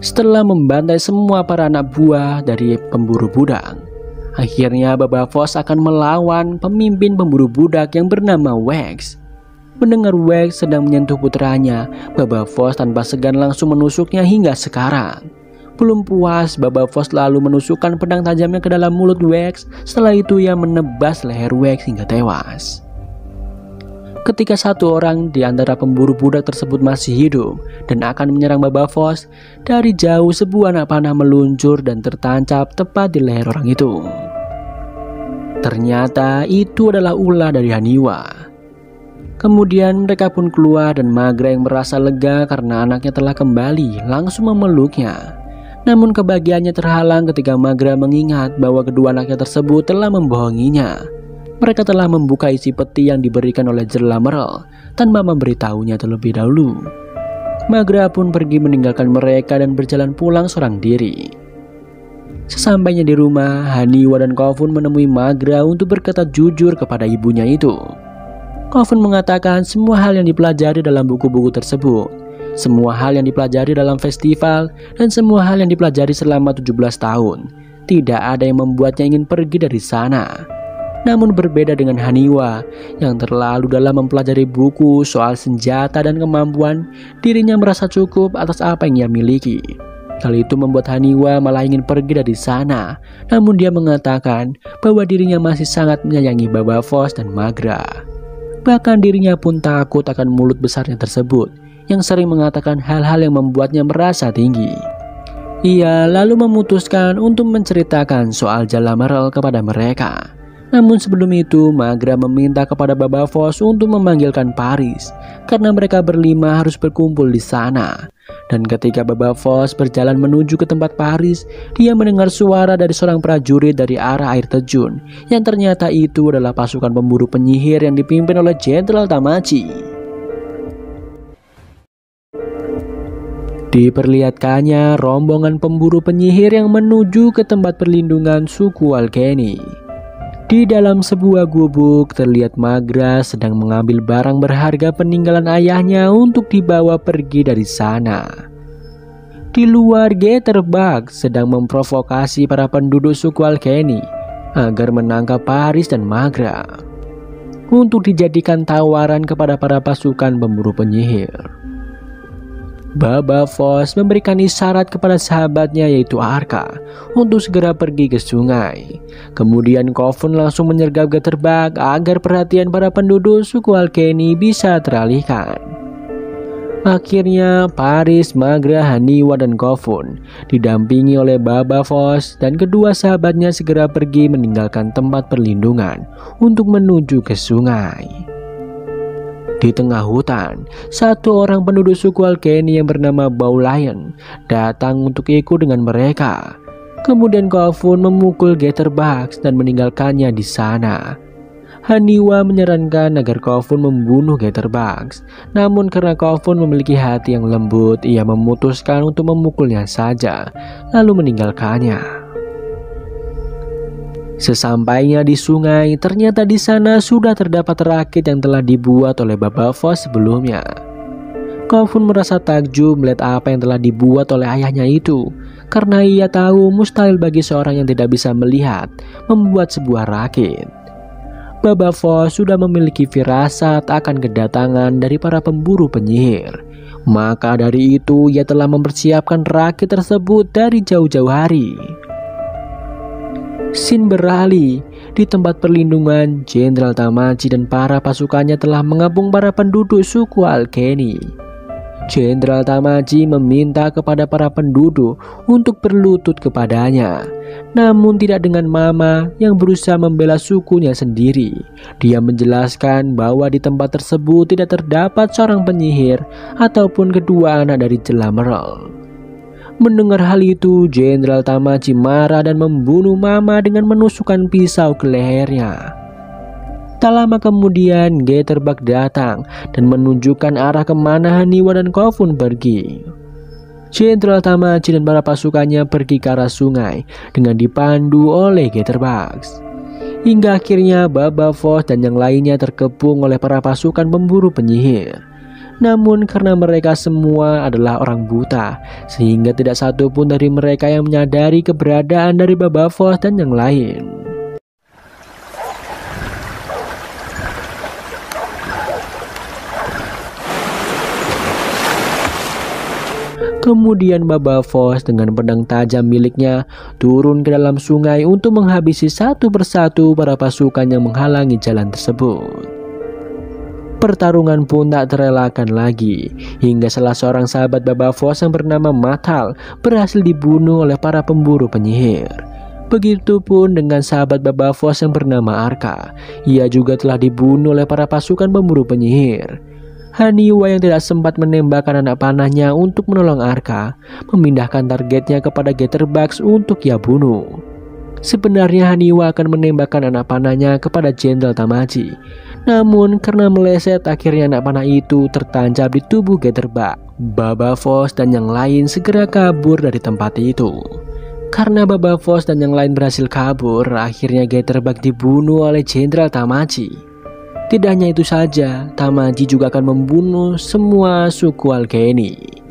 Setelah membantai semua para anak buah dari pemburu budak, akhirnya Baba Voss akan melawan pemimpin pemburu budak yang bernama Wax. Mendengar Wax sedang menyentuh putranya, Baba Voss tanpa segan langsung menusuknya hingga sekarang. Belum puas, Baba Voss lalu menusukkan pedang tajamnya ke dalam mulut Wax. Setelah itu ia menebas leher Wax hingga tewas. Ketika satu orang di antara pemburu budak tersebut masih hidup dan akan menyerang Baba Voss, dari jauh sebuah anak panah meluncur dan tertancap tepat di leher orang itu. Ternyata itu adalah ulah dari Haniwa. Kemudian mereka pun keluar dan Magra yang merasa lega karena anaknya telah kembali langsung memeluknya. Namun kebahagiaannya terhalang ketika Magra mengingat bahwa kedua anaknya tersebut telah membohonginya. Mereka telah membuka isi peti yang diberikan oleh Jela Merle tanpa memberitahunya terlebih dahulu. Magra pun pergi meninggalkan mereka dan berjalan pulang seorang diri. Sesampainya di rumah, Haniwa dan Kofun menemui Magra untuk berkata jujur kepada ibunya itu. Kofun mengatakan semua hal yang dipelajari dalam buku-buku tersebut, semua hal yang dipelajari dalam festival, dan semua hal yang dipelajari selama 17 tahun, tidak ada yang membuatnya ingin pergi dari sana. Namun berbeda dengan Haniwa yang terlalu dalam mempelajari buku soal senjata dan kemampuan, dirinya merasa cukup atas apa yang ia miliki. Hal itu membuat Haniwa malah ingin pergi dari sana. Namun dia mengatakan bahwa dirinya masih sangat menyayangi Baba Voss dan Magra. Bahkan dirinya pun takut akan mulut besarnya tersebut yang sering mengatakan hal-hal yang membuatnya merasa tinggi. Ia lalu memutuskan untuk menceritakan soal Jela Merle kepada mereka. Namun sebelum itu, Magra meminta kepada Baba Voss untuk memanggilkan Paris karena mereka berlima harus berkumpul di sana. Dan ketika Baba Voss berjalan menuju ke tempat Paris, dia mendengar suara dari seorang prajurit dari arah air terjun yang ternyata itu adalah pasukan pemburu penyihir yang dipimpin oleh Jenderal Tamaji. Diperlihatkannya rombongan pemburu penyihir yang menuju ke tempat perlindungan suku Alkeni. Di dalam sebuah gubuk terlihat Magra sedang mengambil barang berharga peninggalan ayahnya untuk dibawa pergi dari sana. Di luar, Geterbag sedang memprovokasi para penduduk suku Alkeni agar menangkap Paris dan Magra untuk dijadikan tawaran kepada para pasukan pemburu penyihir. Baba Voss memberikan isyarat kepada sahabatnya yaitu Arka untuk segera pergi ke sungai. Kemudian Kofun langsung menyergap Geterbag agar perhatian para penduduk suku Alkeni bisa teralihkan. Akhirnya Paris, Magra, Haniwa, dan Kofun didampingi oleh Baba Voss dan kedua sahabatnya segera pergi meninggalkan tempat perlindungan untuk menuju ke sungai. Di tengah hutan, satu orang penduduk suku Alkeni yang bernama Baulayan datang untuk ikut dengan mereka. Kemudian Kofun memukul Geterbag dan meninggalkannya di sana. Haniwa menyarankan agar Kofun membunuh Geterbag, namun karena Kofun memiliki hati yang lembut, ia memutuskan untuk memukulnya saja, lalu meninggalkannya. Sesampainya di sungai, ternyata di sana sudah terdapat rakit yang telah dibuat oleh Baba Voss sebelumnya. Kofun merasa takjub melihat apa yang telah dibuat oleh ayahnya itu, karena ia tahu mustahil bagi seorang yang tidak bisa melihat membuat sebuah rakit. Baba Voss sudah memiliki firasat akan kedatangan dari para pemburu penyihir. Maka dari itu ia telah mempersiapkan rakit tersebut dari jauh-jauh hari. Scene beralih di tempat perlindungan. Jenderal Tamaji dan para pasukannya telah mengepung para penduduk suku Alkeni. Jenderal Tamaji meminta kepada para penduduk untuk berlutut kepadanya, namun tidak dengan Mama yang berusaha membela sukunya sendiri. Dia menjelaskan bahwa di tempat tersebut tidak terdapat seorang penyihir ataupun kedua anak dari Jela Merle. Mendengar hal itu, Jenderal Tamaji marah dan membunuh Mama dengan menusukkan pisau ke lehernya. Tak lama kemudian, Geterbag datang dan menunjukkan arah kemana Haniwa dan Kofun pergi. Jenderal Tamaji dan para pasukannya pergi ke arah sungai dengan dipandu oleh Geterbag. Hingga akhirnya Baba Voss dan yang lainnya terkepung oleh para pasukan pemburu penyihir. Namun karena mereka semua adalah orang buta, sehingga tidak satu pun dari mereka yang menyadari keberadaan dari Baba Voss dan yang lain. Kemudian Baba Voss dengan pedang tajam miliknya turun ke dalam sungai untuk menghabisi satu persatu para pasukan yang menghalangi jalan tersebut. Pertarungan pun tak terelakkan lagi, hingga salah seorang sahabat Baba Voss yang bernama Matal berhasil dibunuh oleh para pemburu penyihir. Begitupun dengan sahabat Baba Voss yang bernama Arka, ia juga telah dibunuh oleh para pasukan pemburu penyihir. Haniwa yang tidak sempat menembakkan anak panahnya untuk menolong Arka, memindahkan targetnya kepada Geterbag untuk ia bunuh. Sebenarnya Haniwa akan menembakkan anak panahnya kepada Jenderal Tamaji. Namun karena meleset, akhirnya anak panah itu tertancap di tubuh Geterbak. Baba Voss dan yang lain segera kabur dari tempat itu. Karena Baba Voss dan yang lain berhasil kabur, akhirnya Geterbak dibunuh oleh Jenderal Tamaji. Tidak hanya itu saja, Tamaji juga akan membunuh semua suku Alkeni.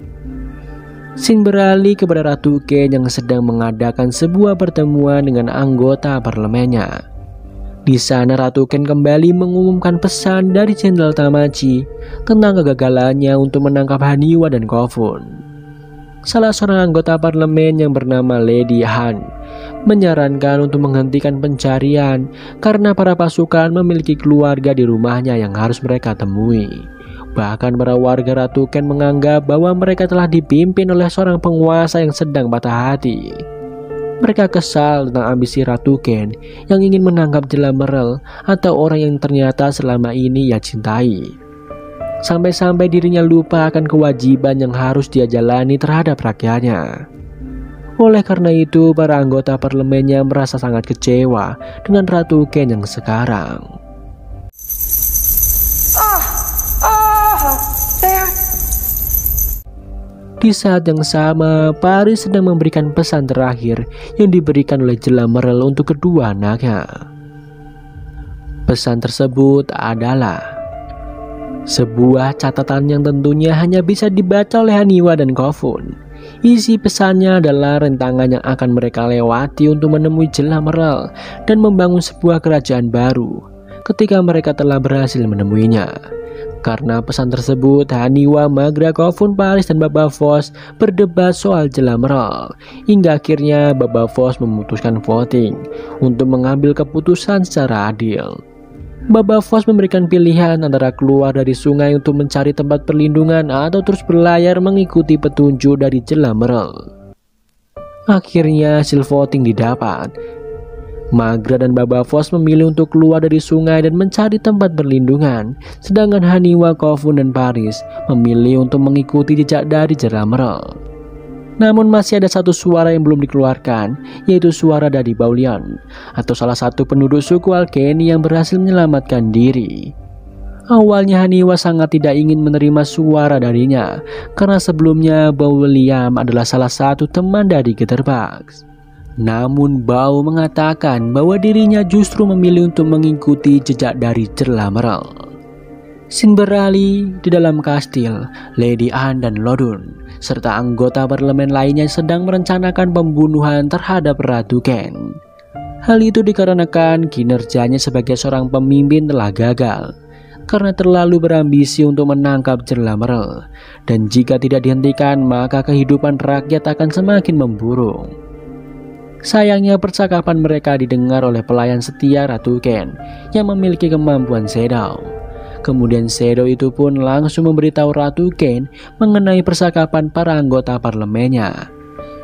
Scene beralih kepada Ratu Ken yang sedang mengadakan sebuah pertemuan dengan anggota parlemennya. Di sana Ratu Ken kembali mengumumkan pesan dari Jenderal Tamaji tentang kegagalannya untuk menangkap Haniwa dan Kofun. Salah seorang anggota parlemen yang bernama Lady Han menyarankan untuk menghentikan pencarian karena para pasukan memiliki keluarga di rumahnya yang harus mereka temui. Bahkan para warga Ratu Ken menganggap bahwa mereka telah dipimpin oleh seorang penguasa yang sedang patah hati. Mereka kesal tentang ambisi Ratu Ken yang ingin menangkap Jela Merel atau orang yang ternyata selama ini ia cintai. Sampai-sampai dirinya lupa akan kewajiban yang harus dia jalani terhadap rakyatnya. Oleh karena itu, para anggota parlemennya merasa sangat kecewa dengan Ratu Ken yang sekarang. Di saat yang sama, Paris sedang memberikan pesan terakhir yang diberikan oleh Jela Merel untuk kedua anaknya. Pesan tersebut adalah sebuah catatan yang tentunya hanya bisa dibaca oleh Haniwa dan Kofun. Isi pesannya adalah rentangan yang akan mereka lewati untuk menemui Jela Merel dan membangun sebuah kerajaan baru ketika mereka telah berhasil menemuinya. Karena pesan tersebut, Haniwa, Magra, Kofun, Paris, dan Baba Voss berdebat soal Jela Merel. Hingga akhirnya Baba Voss memutuskan voting untuk mengambil keputusan secara adil. Baba Voss memberikan pilihan antara keluar dari sungai untuk mencari tempat perlindungan atau terus berlayar mengikuti petunjuk dari Jela Merel. Akhirnya hasil voting didapat. Magra dan Baba Voss memilih untuk keluar dari sungai dan mencari tempat perlindungan, sedangkan Haniwa, Kofun, dan Paris memilih untuk mengikuti jejak dari Jela Merel. Namun masih ada satu suara yang belum dikeluarkan, yaitu suara dari Baulian, atau salah satu penduduk suku Alkeni yang berhasil menyelamatkan diri. Awalnya Haniwa sangat tidak ingin menerima suara darinya, karena sebelumnya Baulian adalah salah satu teman dari Geterbak. Namun Bau mengatakan bahwa dirinya justru memilih untuk mengikuti jejak dari Jela Merel. Scene beralih di dalam kastil. Lady Anne dan Lodun serta anggota parlemen lainnya sedang merencanakan pembunuhan terhadap Ratu Ken. Hal itu dikarenakan kinerjanya sebagai seorang pemimpin telah gagal karena terlalu berambisi untuk menangkap Jela Merel, dan jika tidak dihentikan maka kehidupan rakyat akan semakin memburuk. Sayangnya percakapan mereka didengar oleh pelayan setia Ratu Ken yang memiliki kemampuan shadow. Kemudian shadow itu pun langsung memberitahu Ratu Ken mengenai percakapan para anggota parlemennya.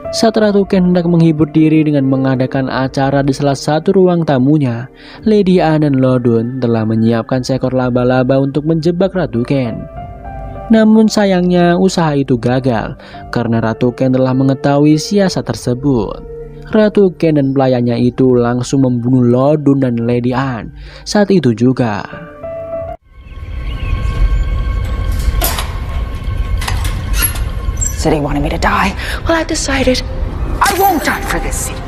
Saat Ratu Ken hendak menghibur diri dengan mengadakan acara di salah satu ruang tamunya, Lady Anne dan Lodun telah menyiapkan seekor laba-laba untuk menjebak Ratu Ken. Namun sayangnya usaha itu gagal karena Ratu Ken telah mengetahui siasat tersebut. Ratu Ken dan pelayannya itu langsung membunuh Lodun dan Lady Anne saat itu juga. City wanted me to die. Well, I decided I won't die for this city.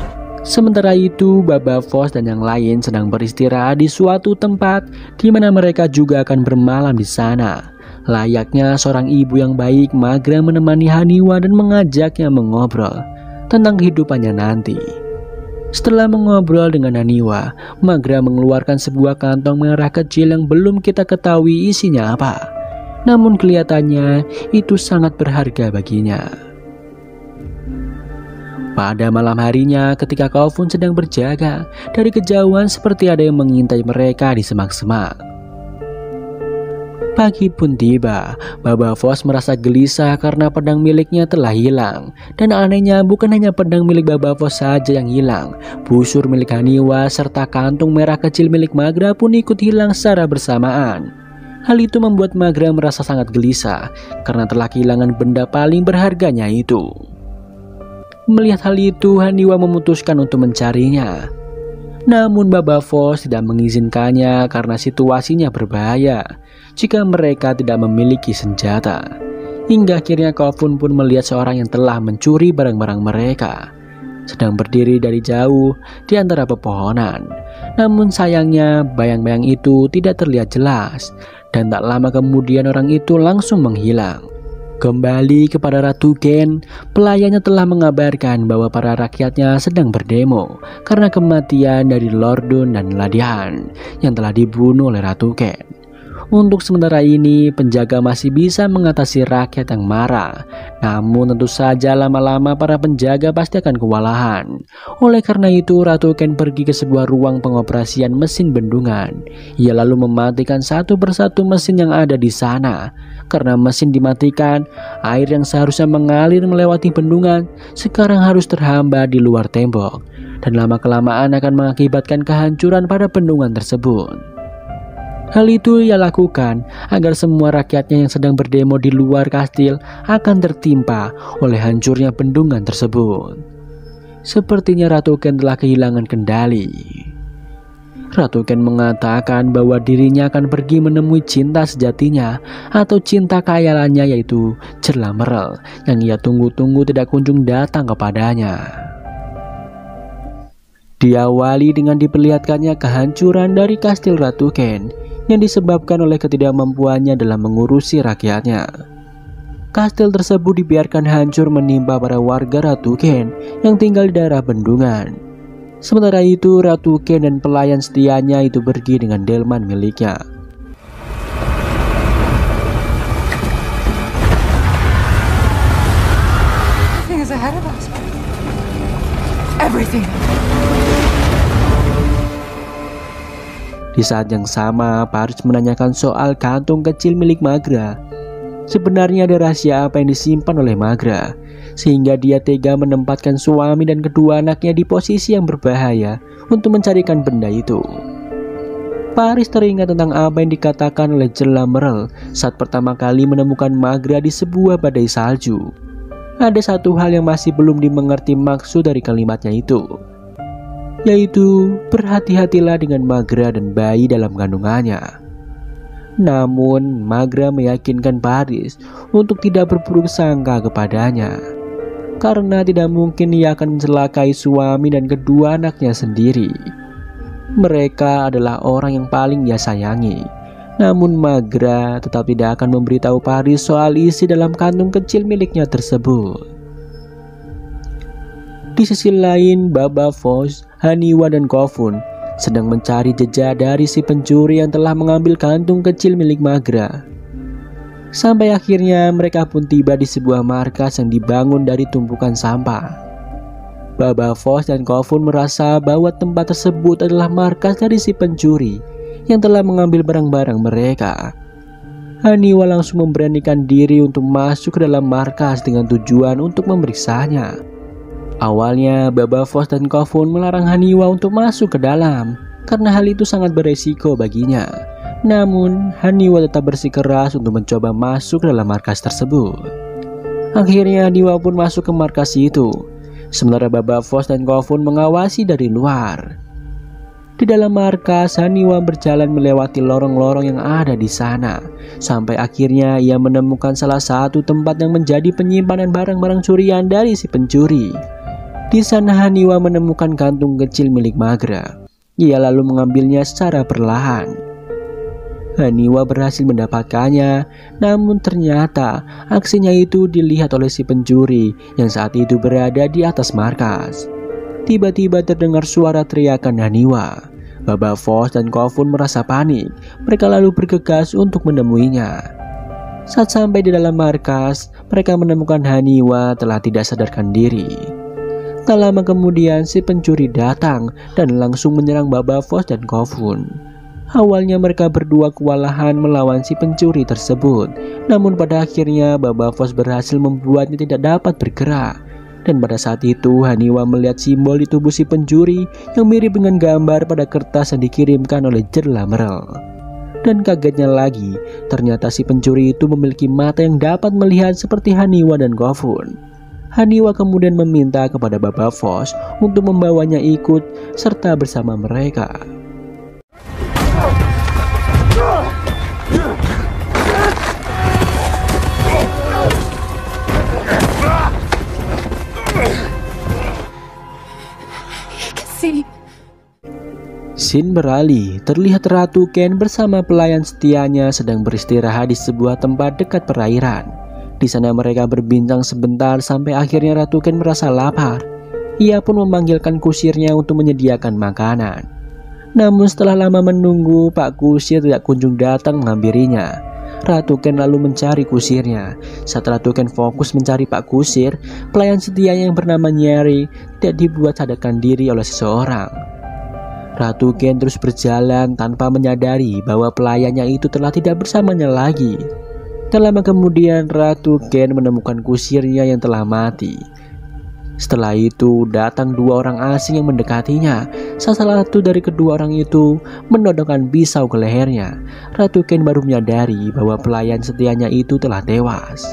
Sementara itu, Baba Voss dan yang lain sedang beristirahat di suatu tempat di mana mereka juga akan bermalam di sana. Layaknya seorang ibu yang baik, Magra menemani Haniwa dan mengajaknya mengobrol tentang kehidupannya nanti. Setelah mengobrol dengan Haniwa, Magra mengeluarkan sebuah kantong merah kecil yang belum kita ketahui isinya apa. Namun kelihatannya itu sangat berharga baginya. Pada malam harinya ketika Kofun sedang berjaga, dari kejauhan seperti ada yang mengintai mereka di semak-semak. Pagi pun tiba, Baba Voss merasa gelisah karena pedang miliknya telah hilang. Dan anehnya bukan hanya pedang milik Baba Voss saja yang hilang, busur milik Haniwa serta kantung merah kecil milik Magra pun ikut hilang secara bersamaan. Hal itu membuat Magra merasa sangat gelisah karena telah kehilangan benda paling berharganya itu. Melihat hal itu, Haniwa memutuskan untuk mencarinya. Namun Baba Voss tidak mengizinkannya karena situasinya berbahaya jika mereka tidak memiliki senjata. Hingga akhirnya Kofun pun melihat seorang yang telah mencuri barang-barang mereka sedang berdiri dari jauh di antara pepohonan. Namun sayangnya bayang-bayang itu tidak terlihat jelas, dan tak lama kemudian orang itu langsung menghilang. Kembali kepada Ratu Ken, pelayannya telah mengabarkan bahwa para rakyatnya sedang berdemo karena kematian dari Lord Dun dan Ladian yang telah dibunuh oleh Ratu Ken. Untuk sementara ini, penjaga masih bisa mengatasi rakyat yang marah. Namun tentu saja lama-lama para penjaga pasti akan kewalahan. Oleh karena itu, Ratu Ken pergi ke sebuah ruang pengoperasian mesin bendungan. Ia lalu mematikan satu persatu mesin yang ada di sana. Karena mesin dimatikan, air yang seharusnya mengalir melewati bendungan sekarang harus terhambat di luar tembok. Dan lama-kelamaan akan mengakibatkan kehancuran pada bendungan tersebut. Hal itu ia lakukan agar semua rakyatnya yang sedang berdemo di luar kastil akan tertimpa oleh hancurnya bendungan tersebut. Sepertinya Ratu Ken telah kehilangan kendali. Ratu Ken mengatakan bahwa dirinya akan pergi menemui cinta sejatinya atau cinta khayalannya, yaitu Cerlah Merle yang ia tunggu-tunggu tidak kunjung datang kepadanya. Diawali dengan diperlihatkannya kehancuran dari kastil Ratu Ken yang disebabkan oleh ketidakmampuannya dalam mengurusi rakyatnya. Kastil tersebut dibiarkan hancur menimpa para warga Ratu Ken yang tinggal di daerah bendungan. Sementara itu Ratu Ken dan pelayan setianya itu pergi dengan delman miliknya. Everything is ahead of us. Everything. Di saat yang sama, Paris menanyakan soal kantung kecil milik Maghra. Sebenarnya ada rahasia apa yang disimpan oleh Maghra, sehingga dia tega menempatkan suami dan kedua anaknya di posisi yang berbahaya untuk mencarikan benda itu. Paris teringat tentang apa yang dikatakan oleh Cerlah Merle saat pertama kali menemukan Maghra di sebuah badai salju. Ada satu hal yang masih belum dimengerti maksud dari kalimatnya itu, yaitu berhati-hatilah dengan Maghra dan bayi dalam kandungannya. Namun Maghra meyakinkan Paris untuk tidak berburuk sangka kepadanya, karena tidak mungkin ia akan mencelakai suami dan kedua anaknya sendiri. Mereka adalah orang yang paling ia sayangi. Namun Maghra tetap tidak akan memberitahu Paris soal isi dalam kantung kecil miliknya tersebut. Di sisi lain, Baba Voss, Haniwa dan Kofun sedang mencari jejak dari si pencuri yang telah mengambil kantung kecil milik Maghra. Sampai akhirnya mereka pun tiba di sebuah markas yang dibangun dari tumpukan sampah. Baba Voss dan Kofun merasa bahwa tempat tersebut adalah markas dari si pencuri yang telah mengambil barang-barang mereka. Haniwa langsung memberanikan diri untuk masuk ke dalam markas dengan tujuan untuk memeriksanya. Awalnya Baba Voss dan Kofun melarang Haniwa untuk masuk ke dalam karena hal itu sangat beresiko baginya. Namun Haniwa tetap bersikeras untuk mencoba masuk ke dalam markas tersebut. Akhirnya Haniwa pun masuk ke markas itu, sementara Baba Voss dan Kofun mengawasi dari luar. Di dalam markas, Haniwa berjalan melewati lorong-lorong yang ada di sana, sampai akhirnya ia menemukan salah satu tempat yang menjadi penyimpanan barang-barang curian dari si pencuri. Di sana Haniwa menemukan kantung kecil milik Maghra. Ia lalu mengambilnya secara perlahan. Haniwa berhasil mendapatkannya, namun ternyata aksinya itu dilihat oleh si pencuri yang saat itu berada di atas markas. Tiba-tiba terdengar suara teriakan Haniwa. Baba Voss dan Kofun merasa panik. Mereka lalu bergegas untuk menemuinya. Saat sampai di dalam markas, mereka menemukan Haniwa telah tidak sadarkan diri. Tak lama kemudian si pencuri datang dan langsung menyerang Baba Voss dan Kofun. Awalnya mereka berdua kewalahan melawan si pencuri tersebut, namun pada akhirnya Baba Voss berhasil membuatnya tidak dapat bergerak. Dan pada saat itu Haniwa melihat simbol di tubuh si pencuri yang mirip dengan gambar pada kertas yang dikirimkan oleh Cerlah Merle. Dan kagetnya lagi, ternyata si pencuri itu memiliki mata yang dapat melihat seperti Haniwa dan Kofun. Haniwa kemudian meminta kepada Baba Voss untuk membawanya ikut serta bersama mereka. Scene beralih, terlihat Ratu Ken bersama pelayan setianya sedang beristirahat di sebuah tempat dekat perairan. Di sana mereka berbincang sebentar sampai akhirnya Ratu Ken merasa lapar. Ia pun memanggilkan kusirnya untuk menyediakan makanan. Namun setelah lama menunggu, Pak Kusir tidak kunjung datang menghampirinya. Ratu Ken lalu mencari kusirnya. Saat Ratu Ken fokus mencari Pak Kusir, pelayan setianya yang bernama Nyeri tidak dibuat sadarkan diri oleh seseorang. Ratu Ken terus berjalan tanpa menyadari bahwa pelayannya itu telah tidak bersamanya lagi. Tak lama kemudian Ratu Ken menemukan kusirnya yang telah mati. Setelah itu datang dua orang asing yang mendekatinya. Salah satu dari kedua orang itu menodongkan pisau ke lehernya. Ratu Ken baru menyadari bahwa pelayan setianya itu telah tewas.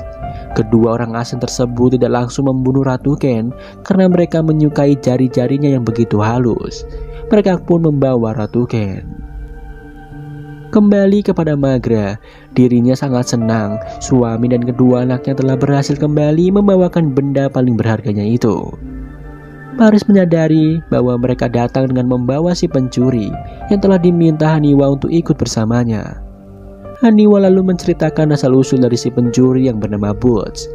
Kedua orang asing tersebut tidak langsung membunuh Ratu Ken karena mereka menyukai jari-jarinya yang begitu halus. Mereka pun membawa Ratu Ken. Kembali kepada Magra, dirinya sangat senang suami dan kedua anaknya telah berhasil kembali membawakan benda paling berharganya itu. Paris menyadari bahwa mereka datang dengan membawa si pencuri yang telah diminta Haniwa untuk ikut bersamanya. Haniwa lalu menceritakan asal-usul dari si pencuri yang bernama Boots.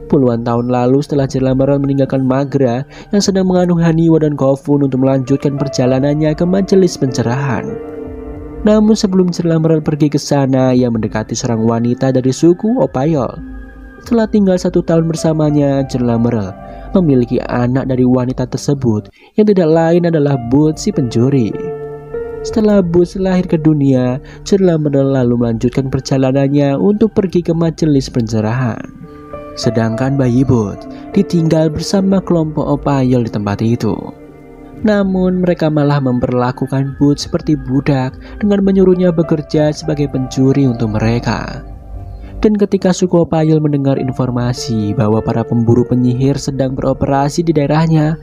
Puluhan tahun lalu setelah Jerlameral meninggalkan Magra yang sedang mengandung Haniwa dan Kofun untuk melanjutkan perjalanannya ke majelis pencerahan. Namun sebelum Jerlameral pergi ke sana, ia mendekati seorang wanita dari suku Opayol. Setelah tinggal 1 tahun bersamanya, Jerlameral memiliki anak dari wanita tersebut yang tidak lain adalah Boots si pencuri. Setelah Boots lahir ke dunia, Jerlameral lalu melanjutkan perjalanannya untuk pergi ke majelis pencerahan. Sedangkan bayi Boots ditinggal bersama kelompok Opayol di tempat itu. Namun mereka malah memperlakukan Boots seperti budak dengan menyuruhnya bekerja sebagai pencuri untuk mereka. Dan ketika suku Opayol mendengar informasi bahwa para pemburu penyihir sedang beroperasi di daerahnya,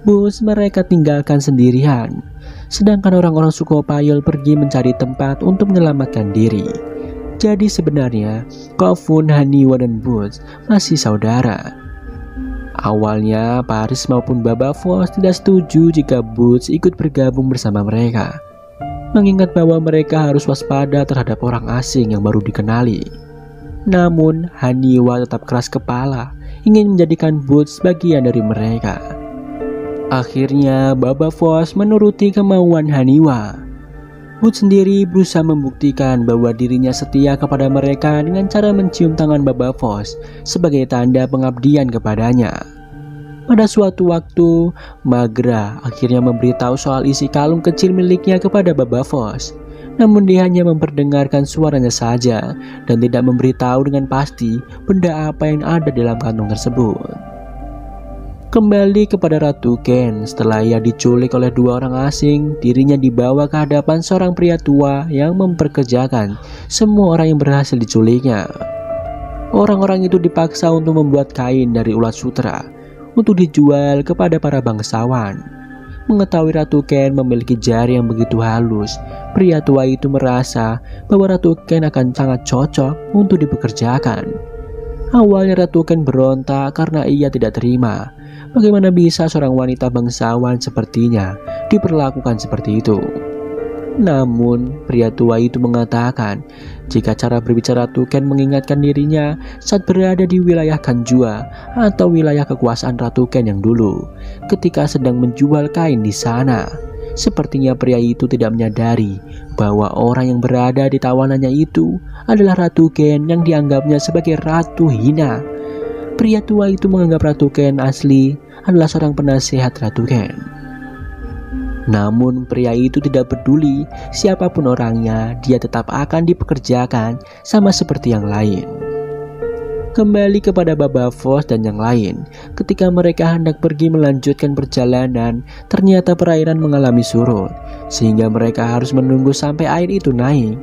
Boots mereka tinggalkan sendirian. Sedangkan orang-orang suku Opayol pergi mencari tempat untuk menyelamatkan diri. Jadi sebenarnya Kofun, Haniwa, dan Boots masih saudara. Awalnya Paris maupun Baba Voss tidak setuju jika Boots ikut bergabung bersama mereka, mengingat bahwa mereka harus waspada terhadap orang asing yang baru dikenali. Namun Haniwa tetap keras kepala, ingin menjadikan Boots bagian dari mereka. Akhirnya Baba Voss menuruti kemauan Haniwa. Boots sendiri berusaha membuktikan bahwa dirinya setia kepada mereka dengan cara mencium tangan Baba Voss sebagai tanda pengabdian kepadanya. Pada suatu waktu, Magra akhirnya memberitahu soal isi kalung kecil miliknya kepada Baba Voss. Namun dia hanya memperdengarkan suaranya saja dan tidak memberitahu dengan pasti benda apa yang ada dalam kantong tersebut. Kembali kepada Ratu Ken, setelah ia diculik oleh dua orang asing, dirinya dibawa ke hadapan seorang pria tua yang memperkerjakan semua orang yang berhasil diculiknya. Orang-orang itu dipaksa untuk membuat kain dari ulat sutra untuk dijual kepada para bangsawan. Mengetahui Ratu Ken memiliki jari yang begitu halus, pria tua itu merasa bahwa Ratu Ken akan sangat cocok untuk dipekerjakan. Awalnya Ratu Ken berontak karena ia tidak terima. Bagaimana bisa seorang wanita bangsawan sepertinya diperlakukan seperti itu? Namun pria tua itu mengatakan jika cara berbicara Ratu Ken mengingatkan dirinya saat berada di wilayah Kanjua atau wilayah kekuasaan Ratu Ken yang dulu ketika sedang menjual kain di sana. Sepertinya pria itu tidak menyadari bahwa orang yang berada di tawanannya itu adalah Ratu Ken yang dianggapnya sebagai ratu hina. Pria tua itu menganggap Ratu Ken asli adalah seorang penasehat Ratu Ken. Namun pria itu tidak peduli siapapun orangnya, dia tetap akan dipekerjakan sama seperti yang lain. Kembali kepada Baba Voss dan yang lain, ketika mereka hendak pergi melanjutkan perjalanan, ternyata perairan mengalami surut, sehingga mereka harus menunggu sampai air itu naik.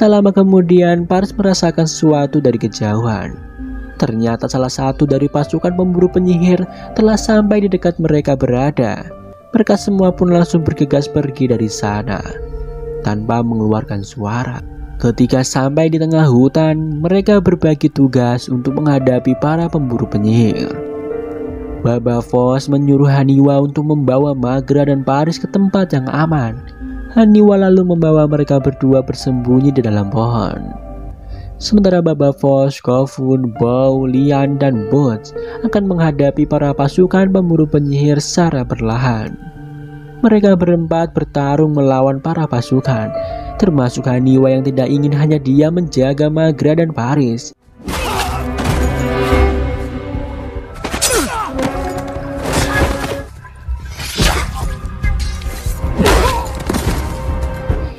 Tak lama kemudian Paris merasakan sesuatu dari kejauhan. Ternyata salah satu dari pasukan pemburu penyihir telah sampai di dekat mereka berada. Mereka semua pun langsung bergegas pergi dari sana tanpa mengeluarkan suara. Ketika sampai di tengah hutan, mereka berbagi tugas untuk menghadapi para pemburu penyihir. Baba Voss menyuruh Haniwa untuk membawa Magra dan Paris ke tempat yang aman. Haniwa lalu membawa mereka berdua bersembunyi di dalam pohon. Sementara Baba Voss, Kofun, Bow, Lian, dan Boots akan menghadapi para pasukan pemburu penyihir secara perlahan. Mereka berempat bertarung melawan para pasukan, termasuk Haniwa yang tidak ingin hanya dia menjaga Magra dan Paris.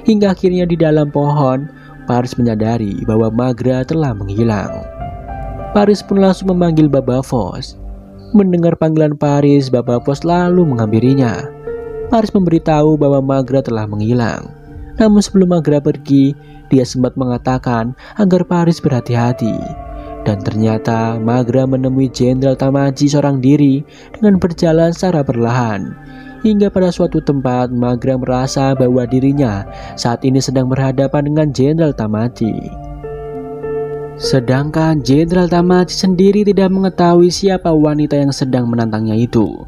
Hingga akhirnya di dalam pohon, Paris menyadari bahwa Magra telah menghilang. Paris pun langsung memanggil Baba Voss. Mendengar panggilan Paris, Baba Voss lalu menghampirinya. Paris memberitahu bahwa Magra telah menghilang. Namun sebelum Magra pergi, dia sempat mengatakan agar Paris berhati-hati. Dan ternyata Magra menemui Jenderal Tamaji seorang diri dengan berjalan secara perlahan. Hingga pada suatu tempat, Magra merasa bahwa dirinya saat ini sedang berhadapan dengan Jenderal Tamaji. Sedangkan Jenderal Tamaji sendiri tidak mengetahui siapa wanita yang sedang menantangnya itu.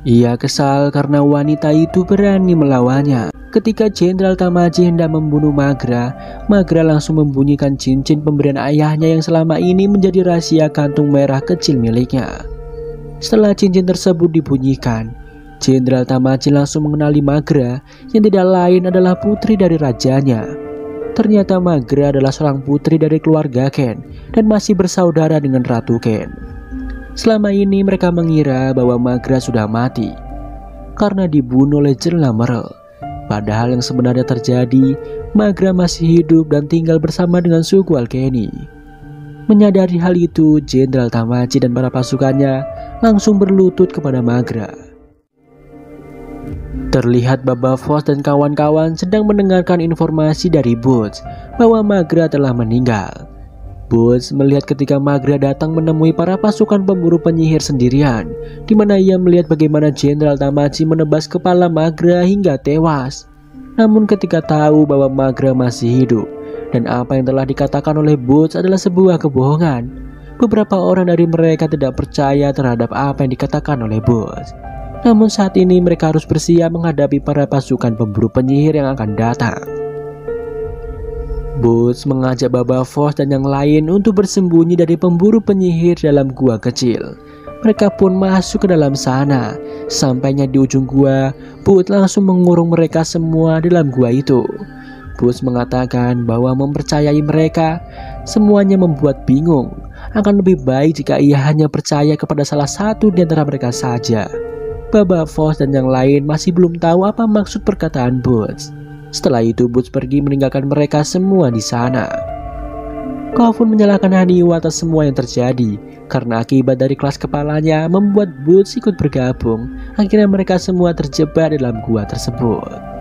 Ia kesal karena wanita itu berani melawannya. Ketika Jenderal Tamaji hendak membunuh Magra, Magra langsung membunyikan cincin pemberian ayahnya yang selama ini menjadi rahasia kantung merah kecil miliknya. Setelah cincin tersebut dibunyikan, Jenderal Tamaji langsung mengenali Magra yang tidak lain adalah putri dari rajanya. Ternyata Magra adalah seorang putri dari keluarga Ken dan masih bersaudara dengan Ratu Ken. Selama ini mereka mengira bahwa Magra sudah mati karena dibunuh oleh Jenderal Merle. Padahal yang sebenarnya terjadi, Magra masih hidup dan tinggal bersama dengan suku Alkeni. Menyadari hal itu, Jenderal Tamaji dan para pasukannya langsung berlutut kepada Magra. Terlihat Baba Voss dan kawan-kawan sedang mendengarkan informasi dari Boots bahwa Magra telah meninggal. Boots melihat ketika Magra datang menemui para pasukan pemburu penyihir sendirian, di mana ia melihat bagaimana Jenderal Tamaji menebas kepala Magra hingga tewas. Namun ketika tahu bahwa Magra masih hidup dan apa yang telah dikatakan oleh Boots adalah sebuah kebohongan, beberapa orang dari mereka tidak percaya terhadap apa yang dikatakan oleh Boots. Namun saat ini mereka harus bersiap menghadapi para pasukan pemburu penyihir yang akan datang. Boots mengajak Baba Voss dan yang lain untuk bersembunyi dari pemburu penyihir dalam gua kecil. Mereka pun masuk ke dalam sana. Sampainya di ujung gua, Boots langsung mengurung mereka semua dalam gua itu. Boots mengatakan bahwa mempercayai mereka semuanya membuat bingung. Akan lebih baik jika ia hanya percaya kepada salah satu di antara mereka saja. Baba Voss dan yang lain masih belum tahu apa maksud perkataan Boots. Setelah itu Boots pergi meninggalkan mereka semua di sana. Kofun menyalahkan Haniwa atas semua yang terjadi karena akibat dari kelas kepalanya membuat Boots ikut bergabung. Akhirnya mereka semua terjebak dalam gua tersebut.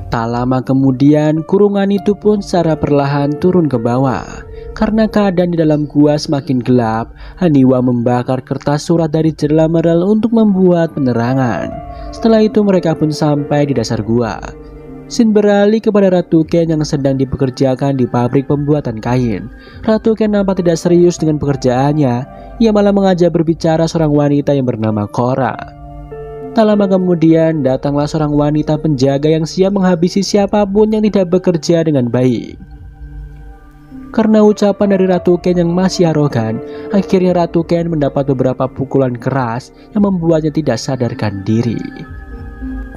Tak lama kemudian kurungan itu pun secara perlahan turun ke bawah. Karena keadaan di dalam gua semakin gelap, Haniwa membakar kertas surat dari Jenderal Merle untuk membuat penerangan. Setelah itu mereka pun sampai di dasar gua. Scene beralih kepada Ratu Ken yang sedang dipekerjakan di pabrik pembuatan kain. Ratu Ken nampak tidak serius dengan pekerjaannya. Ia malah mengajak berbicara seorang wanita yang bernama Cora. Tak lama kemudian datanglah seorang wanita penjaga yang siap menghabisi siapapun yang tidak bekerja dengan baik. Karena ucapan dari Ratu Ken yang masih arogan, akhirnya Ratu Ken mendapat beberapa pukulan keras yang membuatnya tidak sadarkan diri.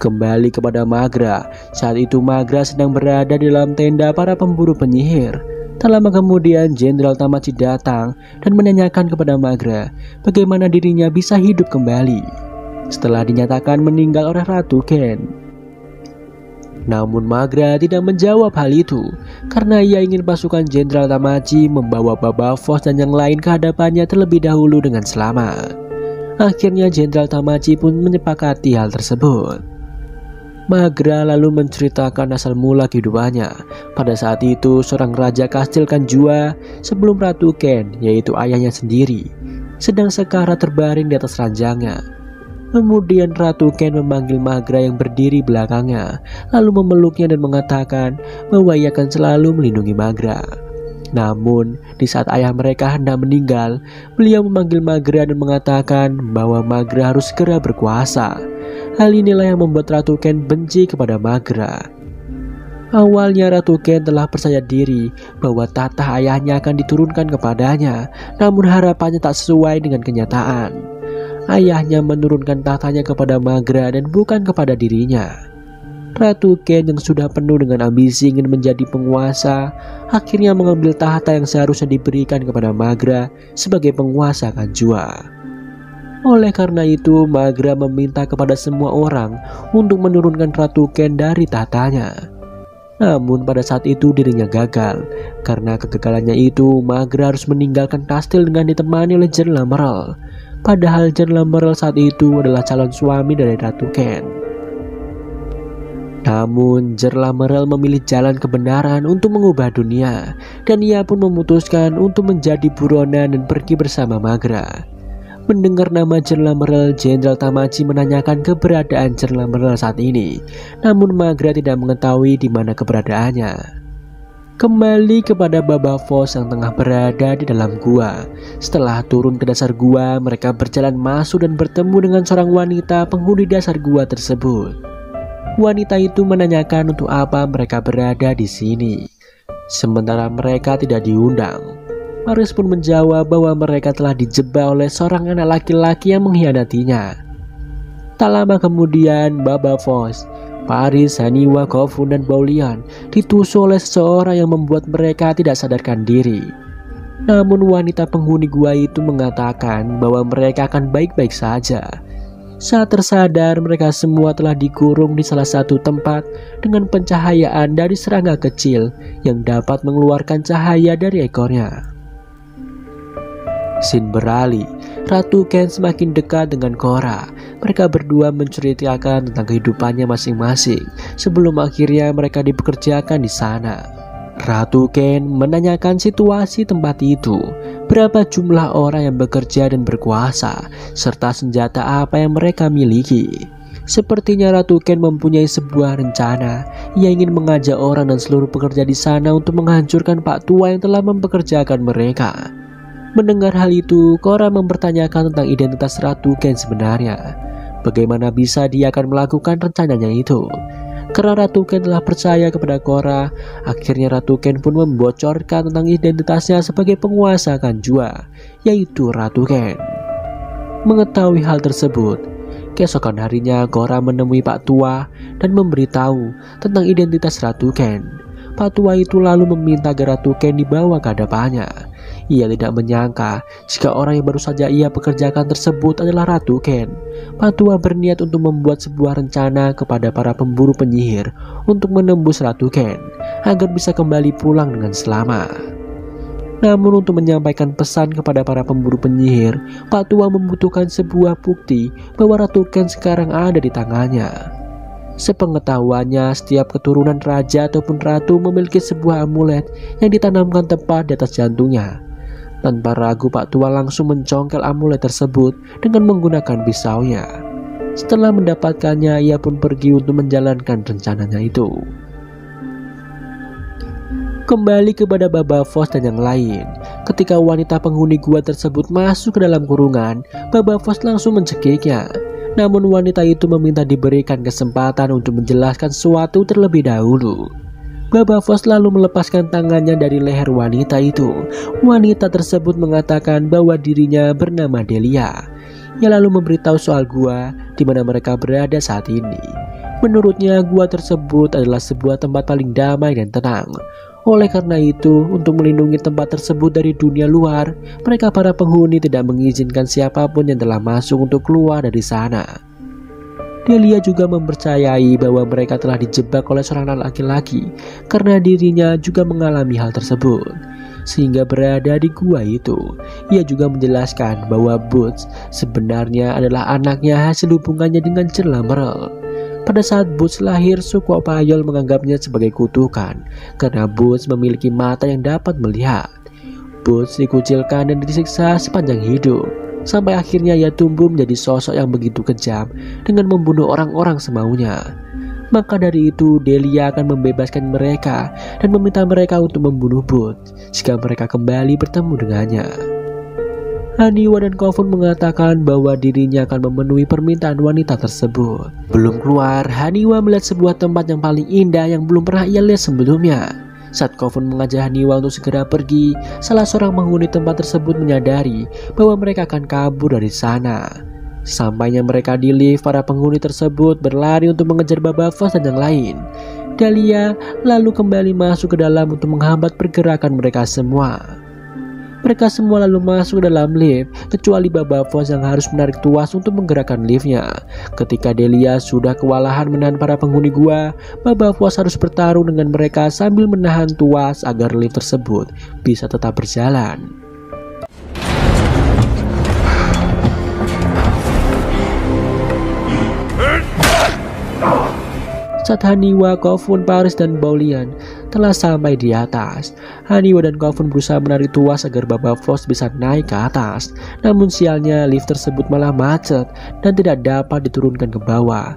Kembali kepada Magra, saat itu Magra sedang berada di dalam tenda para pemburu penyihir. Tak lama kemudian Jenderal Tamaji datang dan menanyakan kepada Magra bagaimana dirinya bisa hidup kembali setelah dinyatakan meninggal oleh Ratu Ken. Namun Magra tidak menjawab hal itu karena ia ingin pasukan Jenderal Tamaji membawa Baba Voss dan yang lain ke hadapannya terlebih dahulu dengan selamat. Akhirnya Jenderal Tamaji pun menyepakati hal tersebut. Magra lalu menceritakan asal mula kehidupannya. Pada saat itu seorang raja kastil Kanjua sebelum Ratu Ken, yaitu ayahnya sendiri, sedang sekara terbaring di atas ranjangnya. Kemudian Ratu Ken memanggil Magra yang berdiri belakangnya, lalu memeluknya dan mengatakan bahwa ia akan selalu melindungi Magra. Namun di saat ayah mereka hendak meninggal, beliau memanggil Magra dan mengatakan bahwa Magra harus segera berkuasa. Hal inilah yang membuat Ratu Ken benci kepada Magra. Awalnya Ratu Ken telah percaya diri bahwa tahta ayahnya akan diturunkan kepadanya, namun harapannya tak sesuai dengan kenyataan. Ayahnya menurunkan tahtanya kepada Magra dan bukan kepada dirinya. Ratu Ken yang sudah penuh dengan ambisi ingin menjadi penguasa, akhirnya mengambil tahta yang seharusnya diberikan kepada Magra sebagai penguasa Kanjua. Oleh karena itu, Magra meminta kepada semua orang untuk menurunkan Ratu Ken dari tahtanya. Namun pada saat itu dirinya gagal. Karena kegagalannya itu, Magra harus meninggalkan kastil dengan ditemani oleh Jen Lamerl. Padahal Jen Lamerl saat itu adalah calon suami dari Ratu Ken. Namun Jen Lamerl memilih jalan kebenaran untuk mengubah dunia, dan ia pun memutuskan untuk menjadi buronan dan pergi bersama Magra. Mendengar nama Jen Lamerl, Jenderal Tamaji menanyakan keberadaan Jen Lamerl saat ini. Namun Magra tidak mengetahui di mana keberadaannya. Kembali kepada Baba Voss yang tengah berada di dalam gua. Setelah turun ke dasar gua, mereka berjalan masuk dan bertemu dengan seorang wanita penghuni dasar gua tersebut. Wanita itu menanyakan untuk apa mereka berada di sini, sementara mereka tidak diundang. Paris pun menjawab bahwa mereka telah dijebak oleh seorang anak laki-laki yang mengkhianatinya. Tak lama kemudian, Baba Voss, Paris, Haniwa, Kofun, dan Baulian ditusuk oleh seseorang yang membuat mereka tidak sadarkan diri. Namun wanita penghuni gua itu mengatakan bahwa mereka akan baik-baik saja. Saat tersadar, mereka semua telah dikurung di salah satu tempat dengan pencahayaan dari serangga kecil yang dapat mengeluarkan cahaya dari ekornya. Scene beralih, Ratu Ken semakin dekat dengan Korra. Mereka berdua menceritakan tentang kehidupannya masing-masing sebelum akhirnya mereka dipekerjakan di sana. Ratu Ken menanyakan situasi tempat itu, berapa jumlah orang yang bekerja dan berkuasa, serta senjata apa yang mereka miliki. Sepertinya Ratu Ken mempunyai sebuah rencana. Ia ingin mengajak orang dan seluruh pekerja di sana untuk menghancurkan Pak Tua yang telah mempekerjakan mereka. Mendengar hal itu, Korra mempertanyakan tentang identitas Ratu Ken sebenarnya. Bagaimana bisa dia akan melakukan rencananya itu? Karena Ratu Ken telah percaya kepada Korra, akhirnya Ratu Ken pun membocorkan tentang identitasnya sebagai penguasa Kanjua, yaitu Ratu Ken. Mengetahui hal tersebut, keesokan harinya Korra menemui Pak Tua dan memberitahu tentang identitas Ratu Ken. Pak Tua itu lalu meminta agar Ratu Ken dibawa ke hadapannya. Ia tidak menyangka jika orang yang baru saja ia pekerjakan tersebut adalah Ratu Ken. Pak Tua berniat untuk membuat sebuah rencana kepada para pemburu penyihir untuk menembus Ratu Ken agar bisa kembali pulang dengan selamat. Namun untuk menyampaikan pesan kepada para pemburu penyihir, Pak Tua membutuhkan sebuah bukti bahwa Ratu Ken sekarang ada di tangannya. Sepengetahuannya, setiap keturunan raja ataupun ratu memiliki sebuah amulet yang ditanamkan tepat di atas jantungnya. Tanpa ragu, Pak Tua langsung mencongkel amulet tersebut dengan menggunakan pisaunya. Setelah mendapatkannya, ia pun pergi untuk menjalankan rencananya itu. Kembali kepada Baba Voss dan yang lain. Ketika wanita penghuni gua tersebut masuk ke dalam kurungan, Baba Voss langsung mencekiknya. Namun wanita itu meminta diberikan kesempatan untuk menjelaskan sesuatu terlebih dahulu. Baba Voss lalu melepaskan tangannya dari leher wanita itu. Wanita tersebut mengatakan bahwa dirinya bernama Delia. Ia lalu memberitahu soal gua di mana mereka berada saat ini. Menurutnya, gua tersebut adalah sebuah tempat paling damai dan tenang. Oleh karena itu, untuk melindungi tempat tersebut dari dunia luar, mereka para penghuni tidak mengizinkan siapapun yang telah masuk untuk keluar dari sana. Delia juga mempercayai bahwa mereka telah dijebak oleh seorang laki-laki karena dirinya juga mengalami hal tersebut, sehingga berada di gua itu. Ia juga menjelaskan bahwa Boots sebenarnya adalah anaknya hasil hubungannya dengan Jen Lamerl. Pada saat Boots lahir, suku Opayol menganggapnya sebagai kutukan karena Boots memiliki mata yang dapat melihat. Boots dikucilkan dan disiksa sepanjang hidup, sampai akhirnya ia tumbuh menjadi sosok yang begitu kejam dengan membunuh orang-orang semaunya. Maka dari itu Delia akan membebaskan mereka dan meminta mereka untuk membunuh Boots jika mereka kembali bertemu dengannya. Haniwa dan Kofun mengatakan bahwa dirinya akan memenuhi permintaan wanita tersebut. Belum keluar, Haniwa melihat sebuah tempat yang paling indah yang belum pernah ia lihat sebelumnya. Saat Kofun mengajak Haniwa untuk segera pergi, salah seorang penghuni tempat tersebut menyadari bahwa mereka akan kabur dari sana. Sampainya mereka di lift, para penghuni tersebut berlari untuk mengejar Baba Voss dan yang lain. Dahlia lalu kembali masuk ke dalam untuk menghambat pergerakan mereka semua. Mereka semua lalu masuk ke dalam lift, kecuali Baba Voss yang harus menarik tuas untuk menggerakkan liftnya. Ketika Delia sudah kewalahan menahan para penghuni gua, Baba Voss harus bertarung dengan mereka sambil menahan tuas agar lift tersebut bisa tetap berjalan. Saat Haniwa, Kofun, Paris, dan Baulian telah sampai di atas, Haniwa dan Kofun berusaha menarik tuas agar Baba Voss bisa naik ke atas. Namun sialnya lift tersebut malah macet dan tidak dapat diturunkan ke bawah.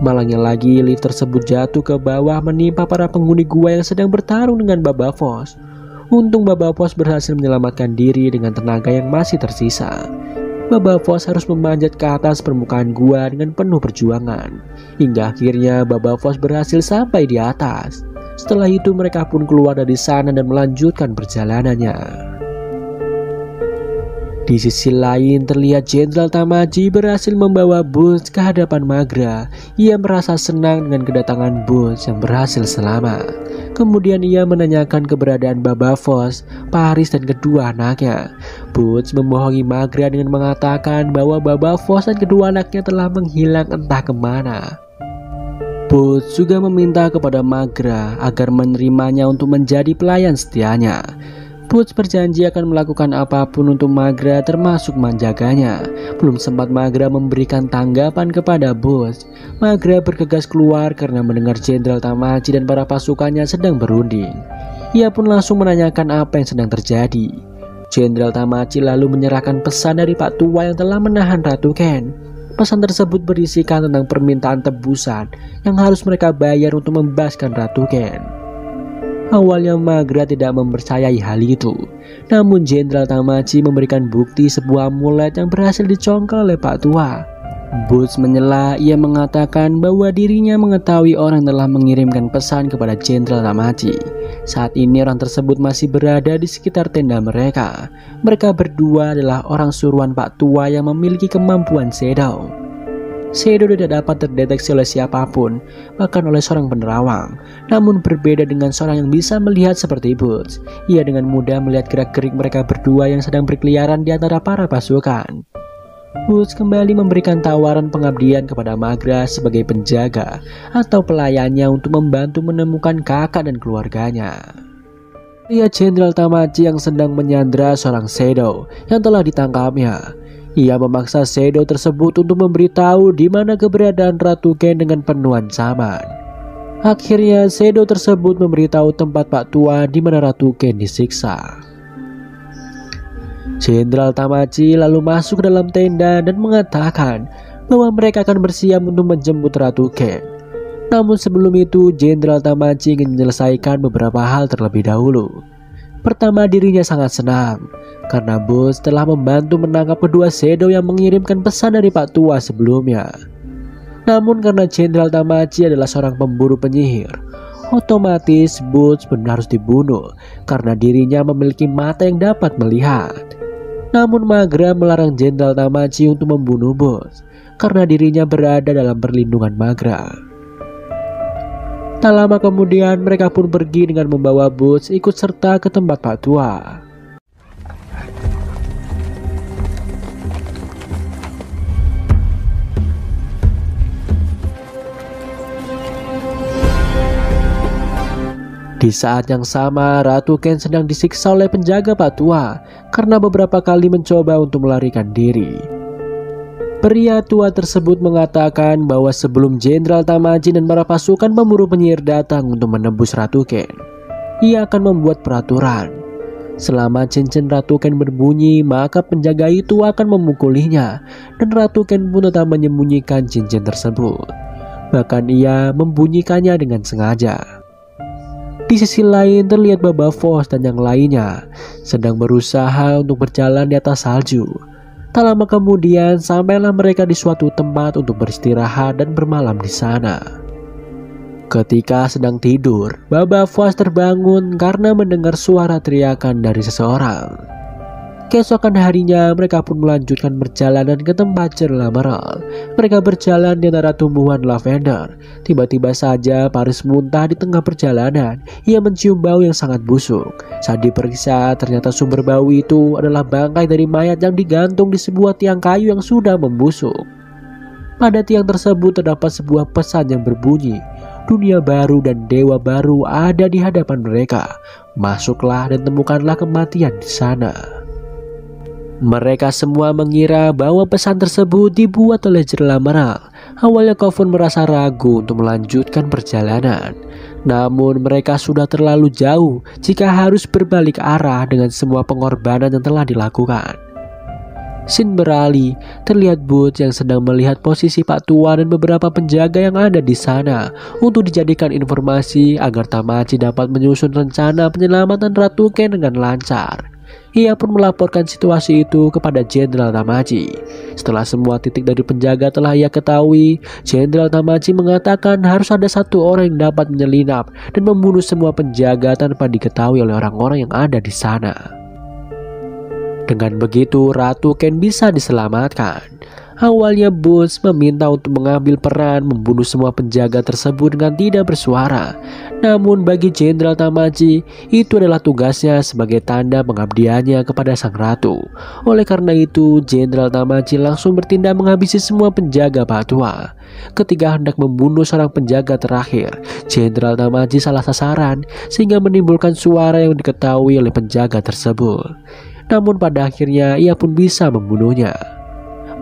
Malangnya lagi, lift tersebut jatuh ke bawah menimpa para penghuni gua yang sedang bertarung dengan Baba Voss. Untung Baba Voss berhasil menyelamatkan diri dengan tenaga yang masih tersisa. Baba Voss harus memanjat ke atas permukaan gua dengan penuh perjuangan. Hingga akhirnya Baba Voss berhasil sampai di atas. Setelah itu mereka pun keluar dari sana dan melanjutkan perjalanannya. Di sisi lain terlihat Jenderal Tamaji berhasil membawa Boots ke hadapan Maghra. Ia merasa senang dengan kedatangan Boots yang berhasil selamat. Kemudian ia menanyakan keberadaan Baba Voss, Paris, dan kedua anaknya. Boots membohongi Maghra dengan mengatakan bahwa Baba Voss dan kedua anaknya telah menghilang entah kemana. Boots juga meminta kepada Maghra agar menerimanya untuk menjadi pelayan setianya. Boots berjanji akan melakukan apapun untuk Maghra, termasuk menjaganya. Belum sempat Maghra memberikan tanggapan kepada Boots, Maghra bergegas keluar karena mendengar Jenderal Tamaji dan para pasukannya sedang berunding. Ia pun langsung menanyakan apa yang sedang terjadi. Jenderal Tamaji lalu menyerahkan pesan dari Pak Tua yang telah menahan Ratu Ken. Pesan tersebut berisikan tentang permintaan tebusan yang harus mereka bayar untuk membebaskan Ratu Ken. Awalnya Maghra tidak mempercayai hal itu, namun Jenderal Tamaji memberikan bukti sebuah amulet yang berhasil dicongkel oleh Pak Tua. Boots menyela, ia mengatakan bahwa dirinya mengetahui orang yang telah mengirimkan pesan kepada Jenderal Tamaji. Saat ini orang tersebut masih berada di sekitar tenda mereka. Mereka berdua adalah orang suruhan Pak Tua yang memiliki kemampuan shadow. Shadow tidak dapat terdeteksi oleh siapapun, bahkan oleh seorang penerawang. Namun berbeda dengan seorang yang bisa melihat seperti Boots, ia dengan mudah melihat gerak-gerik mereka berdua yang sedang berkeliaran di antara para pasukan. Boots kembali memberikan tawaran pengabdian kepada Maghra sebagai penjaga atau pelayannya untuk membantu menemukan kakak dan keluarganya. Lihat Jenderal Tamaji yang sedang menyandra seorang shadow yang telah ditangkapnya. Ia memaksa shadow tersebut untuk memberitahu di mana keberadaan Ratu Ken dengan penuh ancaman. Akhirnya shadow tersebut memberitahu tempat Pak Tua di mana Ratu Ken disiksa. Jenderal Tamaji lalu masuk ke dalam tenda dan mengatakan bahwa mereka akan bersiap untuk menjemput Ratu Ken. Namun sebelum itu Jenderal Tamaji ingin menyelesaikan beberapa hal terlebih dahulu. Pertama, dirinya sangat senang karena Boots telah membantu menangkap kedua shadow yang mengirimkan pesan dari Pak Tua sebelumnya. Namun karena Jenderal Tamaji adalah seorang pemburu penyihir, otomatis Boots benar harus dibunuh karena dirinya memiliki mata yang dapat melihat. Namun Maghra melarang Jenderal Tamaji untuk membunuh Boots karena dirinya berada dalam perlindungan Maghra. Tak lama kemudian mereka pun pergi dengan membawa Boots ikut serta ke tempat Pak Tua. Di saat yang sama, Ratu Ken sedang disiksa oleh penjaga Pak Tua karena beberapa kali mencoba untuk melarikan diri. Pria tua tersebut mengatakan bahwa sebelum Jenderal Tamaji dan para pasukan pemburu penyihir datang untuk menembus Ratu Ken, ia akan membuat peraturan. Selama cincin Ratu Ken berbunyi, maka penjaga itu akan memukulinya, dan Ratu Ken pun tetap menyembunyikan cincin tersebut. Bahkan ia membunyikannya dengan sengaja. Di sisi lain terlihat Baba Voss dan yang lainnya sedang berusaha untuk berjalan di atas salju. Tak lama kemudian sampailah mereka di suatu tempat untuk beristirahat dan bermalam di sana. Ketika sedang tidur, Baba Voss terbangun karena mendengar suara teriakan dari seseorang. Keesokan harinya mereka pun melanjutkan perjalanan ke tempat Cerla Merah. Mereka berjalan di antara tumbuhan lavender. Tiba-tiba saja Paris muntah di tengah perjalanan. Ia mencium bau yang sangat busuk. Saat diperiksa, ternyata sumber bau itu adalah bangkai dari mayat yang digantung di sebuah tiang kayu yang sudah membusuk. Pada tiang tersebut terdapat sebuah pesan yang berbunyi, dunia baru dan dewa baru ada di hadapan mereka. Masuklah dan temukanlah kematian di sana. Mereka semua mengira bahwa pesan tersebut dibuat oleh Cerla Merah. Awalnya Kofun merasa ragu untuk melanjutkan perjalanan. Namun mereka sudah terlalu jauh jika harus berbalik arah dengan semua pengorbanan yang telah dilakukan. Scene beralih, terlihat Boots yang sedang melihat posisi Pak Tua dan beberapa penjaga yang ada di sana untuk dijadikan informasi agar Tamaji dapat menyusun rencana penyelamatan Ratu Ken dengan lancar. Ia pun melaporkan situasi itu kepada Jenderal Tamaji. Setelah semua titik dari penjaga telah ia ketahui, Jenderal Tamaji mengatakan harus ada satu orang yang dapat menyelinap dan membunuh semua penjaga tanpa diketahui oleh orang-orang yang ada di sana. Dengan begitu, Ratu Ken bisa diselamatkan. Awalnya Boots meminta untuk mengambil peran membunuh semua penjaga tersebut dengan tidak bersuara. Namun bagi Jenderal Tamaji, itu adalah tugasnya sebagai tanda pengabdiannya kepada sang ratu. Oleh karena itu, Jenderal Tamaji langsung bertindak menghabisi semua penjaga Pak Tua. Ketika hendak membunuh seorang penjaga terakhir, Jenderal Tamaji salah sasaran sehingga menimbulkan suara yang diketahui oleh penjaga tersebut. Namun pada akhirnya ia pun bisa membunuhnya.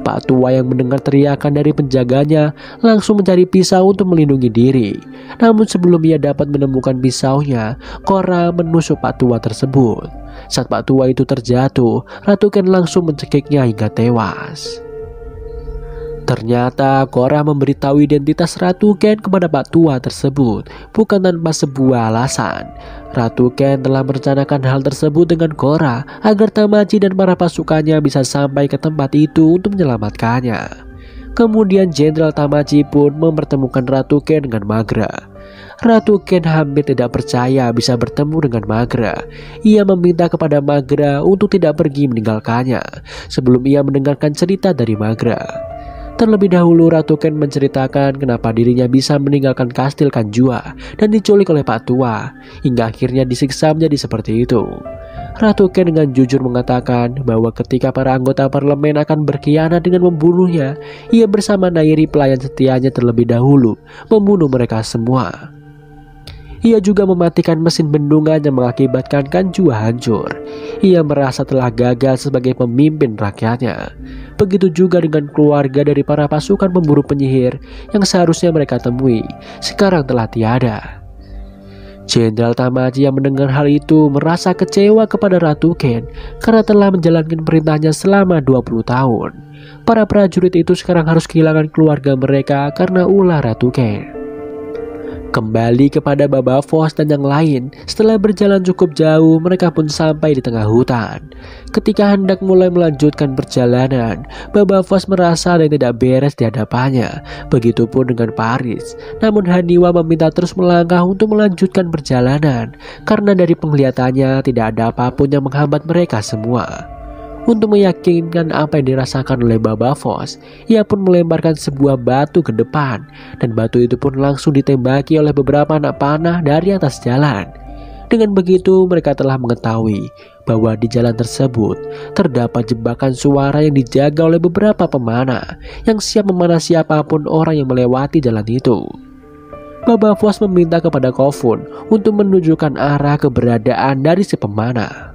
Pak Tua yang mendengar teriakan dari penjaganya langsung mencari pisau untuk melindungi diri. Namun sebelum ia dapat menemukan pisaunya, Korra menusuk Pak Tua tersebut. Saat Pak Tua itu terjatuh, Ratu Ken langsung mencekiknya hingga tewas. Ternyata Korra memberitahu identitas Ratu Ken kepada Pak Tua tersebut bukan tanpa sebuah alasan. Ratu Ken telah merencanakan hal tersebut dengan Korra agar Tamaji dan para pasukannya bisa sampai ke tempat itu untuk menyelamatkannya. Kemudian Jenderal Tamaji pun mempertemukan Ratu Ken dengan Magra. Ratu Ken hampir tidak percaya bisa bertemu dengan Magra. Ia meminta kepada Magra untuk tidak pergi meninggalkannya sebelum ia mendengarkan cerita dari Magra. Terlebih dahulu Ratu Ken menceritakan kenapa dirinya bisa meninggalkan kastil Kanjua dan diculik oleh Pak Tua, hingga akhirnya disiksa menjadi seperti itu. Ratu Ken dengan jujur mengatakan bahwa ketika para anggota parlemen akan berkhianat dengan membunuhnya, ia bersama Nairi pelayan setianya terlebih dahulu membunuh mereka semua. Ia juga mematikan mesin bendungan yang mengakibatkan Kanjua hancur. Ia merasa telah gagal sebagai pemimpin rakyatnya. Begitu juga dengan keluarga dari para pasukan pemburu penyihir yang seharusnya mereka temui, sekarang telah tiada. Jenderal Tamaji yang mendengar hal itu merasa kecewa kepada Ratu Ken karena telah menjalankan perintahnya selama 20 tahun. Para prajurit itu sekarang harus kehilangan keluarga mereka karena ulah Ratu Ken. Kembali kepada Baba Voss dan yang lain, setelah berjalan cukup jauh, mereka pun sampai di tengah hutan. Ketika hendak mulai melanjutkan perjalanan, Baba Voss merasa ada yang tidak beres di hadapannya. Begitupun dengan Paris. Namun Haniwa meminta terus melangkah untuk melanjutkan perjalanan, karena dari penglihatannya tidak ada apapun yang menghambat mereka semua. Untuk meyakinkan apa yang dirasakan oleh Baba Voss, ia pun melemparkan sebuah batu ke depan, dan batu itu pun langsung ditembaki oleh beberapa anak panah dari atas jalan. Dengan begitu mereka telah mengetahui bahwa di jalan tersebut terdapat jebakan suara yang dijaga oleh beberapa pemanah yang siap memanah siapapun orang yang melewati jalan itu. Baba Voss meminta kepada Kofun untuk menunjukkan arah keberadaan dari si pemanah.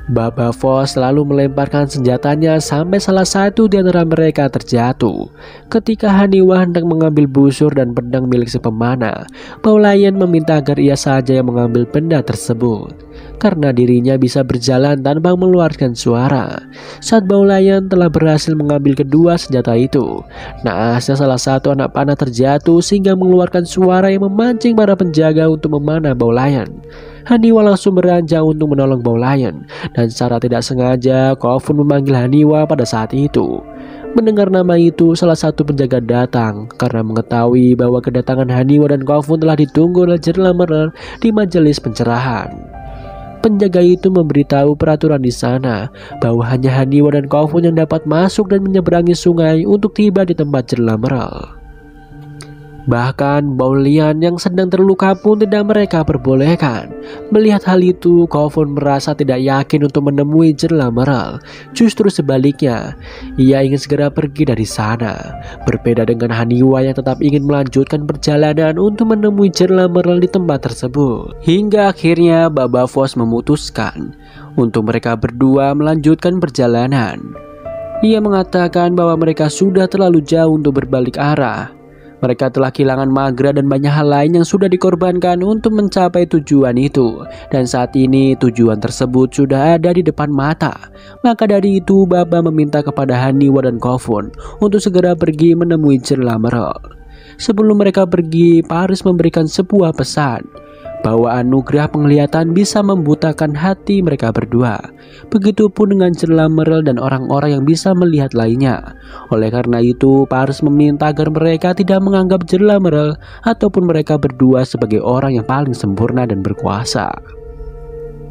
Baba Voss lalu melemparkan senjatanya sampai salah satu di antara mereka terjatuh. Ketika Haniwa hendak mengambil busur dan pedang milik si pemanah, Baulayan meminta agar ia saja yang mengambil benda tersebut, karena dirinya bisa berjalan tanpa mengeluarkan suara. Saat Baulayan telah berhasil mengambil kedua senjata itu, naasnya salah satu anak panah terjatuh sehingga mengeluarkan suara yang memancing para penjaga untuk memanah Baulayan. Haniwa langsung beranjak untuk menolong Baulayan, dan secara tidak sengaja Kofun memanggil Haniwa pada saat itu. Mendengar nama itu, salah satu penjaga datang karena mengetahui bahwa kedatangan Haniwa dan Kofun telah ditunggu oleh Jenderal Merle di majelis pencerahan. Penjaga itu memberitahu peraturan di sana bahwa hanya Haniwa dan Kofun yang dapat masuk dan menyeberangi sungai untuk tiba di tempat Jenderal Merle. Bahkan Baulayan yang sedang terluka pun tidak mereka perbolehkan. Melihat hal itu, Kofun merasa tidak yakin untuk menemui Jenderal Merle. Justru sebaliknya, ia ingin segera pergi dari sana. Berbeda dengan Haniwa yang tetap ingin melanjutkan perjalanan untuk menemui Jenderal Merle di tempat tersebut. Hingga akhirnya Baba Voss memutuskan untuk mereka berdua melanjutkan perjalanan. Ia mengatakan bahwa mereka sudah terlalu jauh untuk berbalik arah. Mereka telah kehilangan Maghra dan banyak hal lain yang sudah dikorbankan untuk mencapai tujuan itu. Dan saat ini tujuan tersebut sudah ada di depan mata. Maka dari itu Baba meminta kepada Haniwa dan Kofun untuk segera pergi menemui Jenderal Merle. Sebelum mereka pergi, Paris memberikan sebuah pesan bahwa anugerah penglihatan bisa membutakan hati mereka berdua. Begitupun dengan Jenderal Merle dan orang-orang yang bisa melihat lainnya. Oleh karena itu, Paris meminta agar mereka tidak menganggap Jenderal Merle ataupun mereka berdua sebagai orang yang paling sempurna dan berkuasa.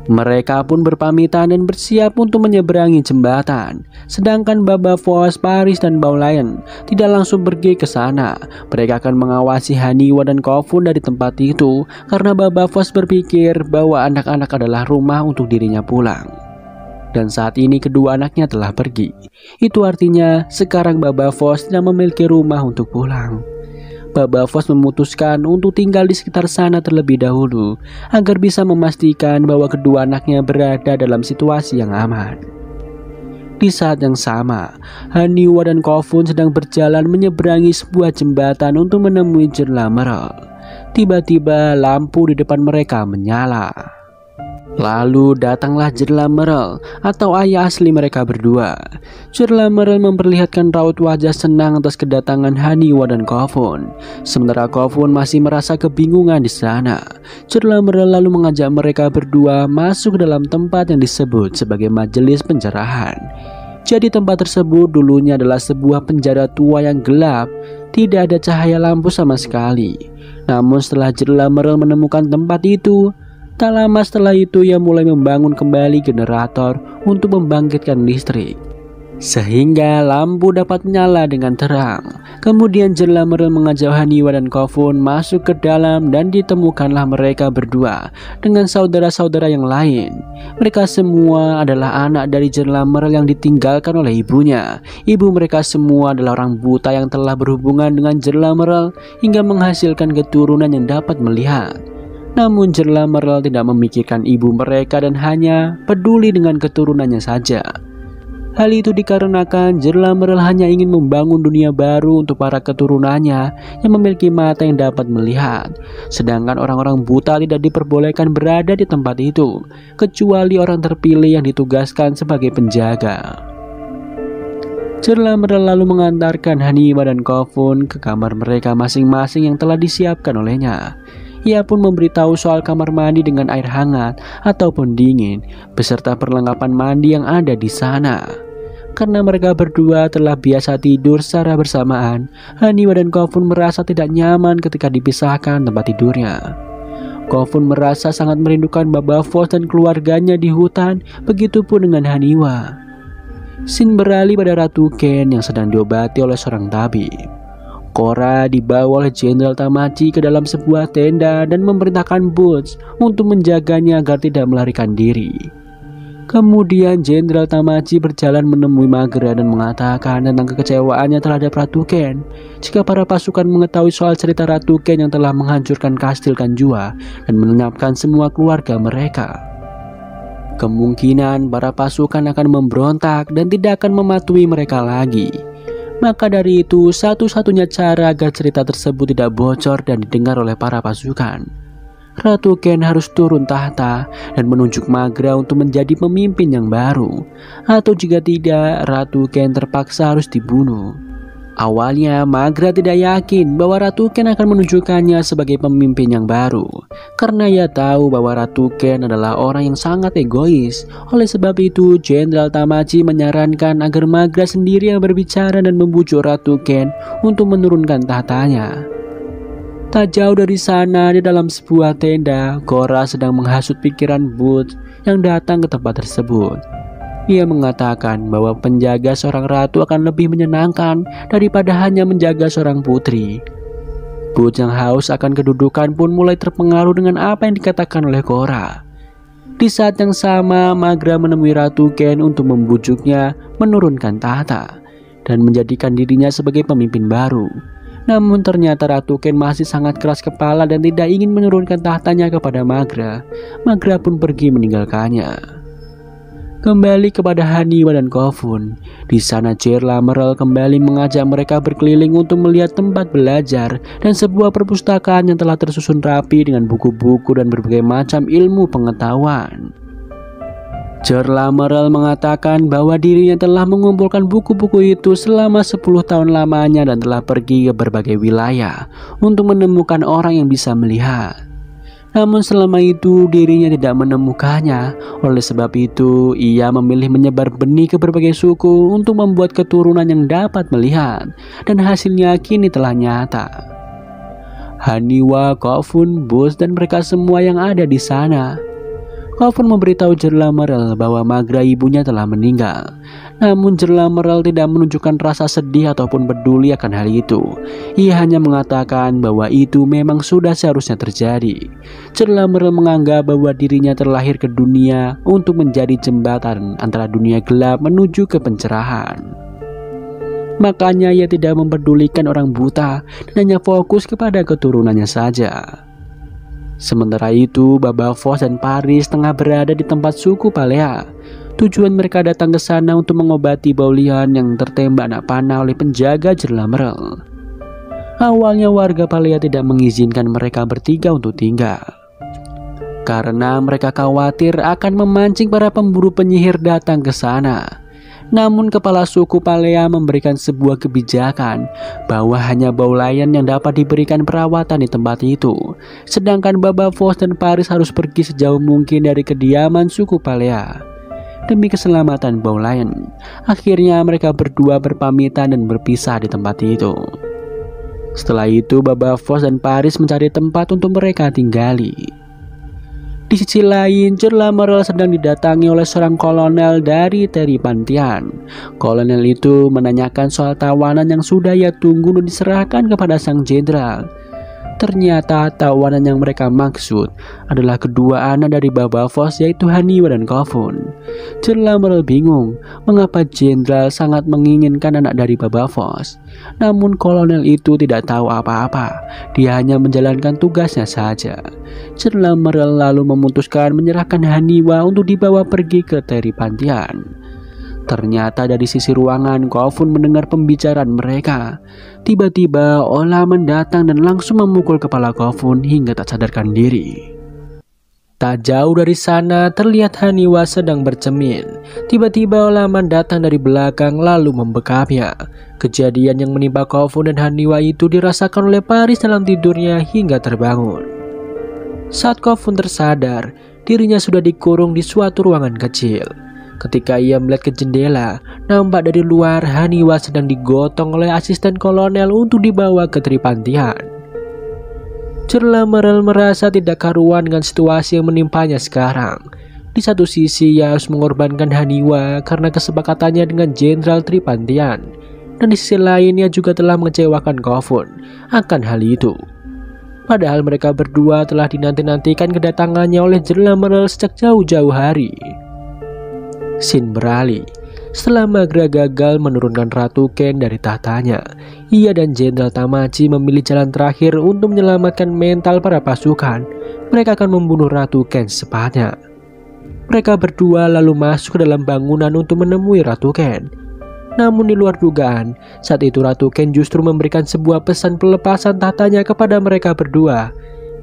Mereka pun berpamitan dan bersiap untuk menyeberangi jembatan. Sedangkan Baba Voss, Paris, dan Baulayan tidak langsung pergi ke sana. Mereka akan mengawasi Haniwa dan Kofun dari tempat itu karena Baba Voss berpikir bahwa anak-anak adalah rumah untuk dirinya pulang. Dan saat ini kedua anaknya telah pergi. Itu artinya sekarang Baba Voss tidak memiliki rumah untuk pulang. Baba Voss memutuskan untuk tinggal di sekitar sana terlebih dahulu agar bisa memastikan bahwa kedua anaknya berada dalam situasi yang aman. Di saat yang sama, Haniwa dan Kofun sedang berjalan menyeberangi sebuah jembatan untuk menemui Jenderal Merle. Tiba-tiba lampu di depan mereka menyala. Lalu datanglah Jenderal Merle atau ayah asli mereka berdua. Jenderal Merle memperlihatkan raut wajah senang atas kedatangan Haniwa dan Kofun. Sementara Kofun masih merasa kebingungan di sana. Jenderal Merle lalu mengajak mereka berdua masuk ke dalam tempat yang disebut sebagai majelis pencerahan. Jadi tempat tersebut dulunya adalah sebuah penjara tua yang gelap. Tidak ada cahaya lampu sama sekali. Namun setelah Jenderal Merle menemukan tempat itu, tak lama setelah itu ia mulai membangun kembali generator untuk membangkitkan listrik, sehingga lampu dapat menyala dengan terang. Kemudian Jenderal Merle mengajak Haniwa dan Kofun masuk ke dalam dan ditemukanlah mereka berdua dengan saudara-saudara yang lain. Mereka semua adalah anak dari Jenderal Merle yang ditinggalkan oleh ibunya. Ibu mereka semua adalah orang buta yang telah berhubungan dengan Jenderal Merle hingga menghasilkan keturunan yang dapat melihat. Namun Jenderal Merle tidak memikirkan ibu mereka dan hanya peduli dengan keturunannya saja. Hal itu dikarenakan Jenderal Merle hanya ingin membangun dunia baru untuk para keturunannya yang memiliki mata yang dapat melihat. Sedangkan orang-orang buta tidak diperbolehkan berada di tempat itu, kecuali orang terpilih yang ditugaskan sebagai penjaga. Jenderal Merle lalu mengantarkan Haniwa dan Kofun ke kamar mereka masing-masing yang telah disiapkan olehnya. Ia pun memberitahu soal kamar mandi dengan air hangat ataupun dingin, beserta perlengkapan mandi yang ada di sana. Karena mereka berdua telah biasa tidur secara bersamaan, Haniwa dan Kofun merasa tidak nyaman ketika dipisahkan tempat tidurnya. Kofun merasa sangat merindukan Baba Voss dan keluarganya di hutan, begitupun dengan Haniwa. Scene beralih pada Ratu Ken yang sedang diobati oleh seorang tabib. Korra dibawa oleh Jenderal Tamachi ke dalam sebuah tenda dan memerintahkan Boots untuk menjaganya agar tidak melarikan diri. Kemudian Jenderal Tamachi berjalan menemui Maghra dan mengatakan tentang kekecewaannya terhadap Ratu Ken. Jika para pasukan mengetahui soal cerita Ratu Ken yang telah menghancurkan kastil Kanjua dan melenyapkan semua keluarga mereka. Kemungkinan para pasukan akan memberontak dan tidak akan mematuhi mereka lagi. Maka dari itu, satu-satunya cara agar cerita tersebut tidak bocor dan didengar oleh para pasukan, Ratu Ken harus turun tahta dan menunjuk Maghra untuk menjadi pemimpin yang baru. Atau jika tidak, Ratu Ken terpaksa harus dibunuh. Awalnya Maghra tidak yakin bahwa Ratu Ken akan menunjukkannya sebagai pemimpin yang baru, karena ia tahu bahwa Ratu Ken adalah orang yang sangat egois. Oleh sebab itu, Jenderal Tamaji menyarankan agar Maghra sendiri yang berbicara dan membujuk Ratu Ken untuk menurunkan tahtanya. Tak jauh dari sana, di dalam sebuah tenda, Korra sedang menghasut pikiran Boots yang datang ke tempat tersebut. Ia mengatakan bahwa penjaga seorang ratu akan lebih menyenangkan daripada hanya menjaga seorang putri. Boots yang haus akan kedudukan pun mulai terpengaruh dengan apa yang dikatakan oleh Korra. Di saat yang sama, Maghra menemui Ratu Ken untuk membujuknya menurunkan tahta dan menjadikan dirinya sebagai pemimpin baru. Namun ternyata Ratu Ken masih sangat keras kepala dan tidak ingin menurunkan tahtanya kepada Maghra. Maghra pun pergi meninggalkannya. Kembali kepada Haniwa dan Kofun. Di sana Jerla Merle kembali mengajak mereka berkeliling untuk melihat tempat belajar dan sebuah perpustakaan yang telah tersusun rapi dengan buku-buku dan berbagai macam ilmu pengetahuan. Jerla Merle mengatakan bahwa dirinya telah mengumpulkan buku-buku itu selama 10 tahun lamanya dan telah pergi ke berbagai wilayah untuk menemukan orang yang bisa melihat. Namun selama itu dirinya tidak menemukannya. Oleh sebab itu ia memilih menyebar benih ke berbagai suku untuk membuat keturunan yang dapat melihat. Dan hasilnya kini telah nyata. Haniwa, Kofun, Boots dan mereka semua yang ada di sana. Kofun memberitahu Jerla Merle bahwa Maghra ibunya telah meninggal. Namun Jerla Merle tidak menunjukkan rasa sedih ataupun peduli akan hal itu. Ia hanya mengatakan bahwa itu memang sudah seharusnya terjadi. Jerla Merle menganggap bahwa dirinya terlahir ke dunia untuk menjadi jembatan antara dunia gelap menuju ke pencerahan. Makanya ia tidak mempedulikan orang buta dan hanya fokus kepada keturunannya saja. Sementara itu, Baba Voss dan Paris tengah berada di tempat suku Palea. Tujuan mereka datang ke sana untuk mengobati Baulian yang tertembak anak panah oleh penjaga Jerla Merle. Awalnya warga Palea tidak mengizinkan mereka bertiga untuk tinggal, karena mereka khawatir akan memancing para pemburu penyihir datang ke sana. Namun kepala suku Palea memberikan sebuah kebijakan bahwa hanya Baulayan yang dapat diberikan perawatan di tempat itu. Sedangkan Baba Voss dan Paris harus pergi sejauh mungkin dari kediaman suku Palea demi keselamatan Baulayan. Akhirnya mereka berdua berpamitan dan berpisah di tempat itu. Setelah itu Baba Voss dan Paris mencari tempat untuk mereka tinggali. Di sisi lain, Jerla Merle sedang didatangi oleh seorang kolonel dari Teripantian. Kolonel itu menanyakan soal tawanan yang sudah ia tunggu dan diserahkan kepada sang jenderal. Ternyata tawanan yang mereka maksud adalah kedua anak dari Baba Voss, yaitu Haniwa dan Kofun. Jerla Merle bingung mengapa jenderal sangat menginginkan anak dari Baba Voss. Namun kolonel itu tidak tahu apa-apa. Dia hanya menjalankan tugasnya saja. Jerla Merle lalu memutuskan menyerahkan Haniwa untuk dibawa pergi ke Teripantian. Ternyata dari sisi ruangan, Kofun mendengar pembicaraan mereka. Tiba-tiba Ola mendatang dan langsung memukul kepala Kofun hingga tak sadarkan diri. Tak jauh dari sana terlihat Haniwa sedang bercermin. Tiba-tiba Ola datang dari belakang lalu membekapnya. Kejadian yang menimpa Kofun dan Haniwa itu dirasakan oleh Paris dalam tidurnya hingga terbangun. Saat Kofun tersadar, dirinya sudah dikurung di suatu ruangan kecil. Ketika ia melihat ke jendela, nampak dari luar Haniwa sedang digotong oleh asisten kolonel untuk dibawa ke Teripantian. Jerla Merle merasa tidak karuan dengan situasi yang menimpanya sekarang. Di satu sisi ia harus mengorbankan Haniwa karena kesepakatannya dengan Jenderal Teripantian, dan di sisi lain ia juga telah mengecewakan Kofun akan hal itu. Padahal mereka berdua telah dinanti-nantikan kedatangannya oleh Jerla Merle sejak jauh-jauh hari. Scene beralih. Setelah Maghra gagal menurunkan Ratu Ken dari tahtanya, ia dan Jenderal Tamaji memilih jalan terakhir untuk menyelamatkan mental para pasukan. Mereka akan membunuh Ratu Ken secepatnya. Mereka berdua lalu masuk ke dalam bangunan untuk menemui Ratu Ken. Namun di luar dugaan, saat itu Ratu Ken justru memberikan sebuah pesan pelepasan tahtanya kepada mereka berdua.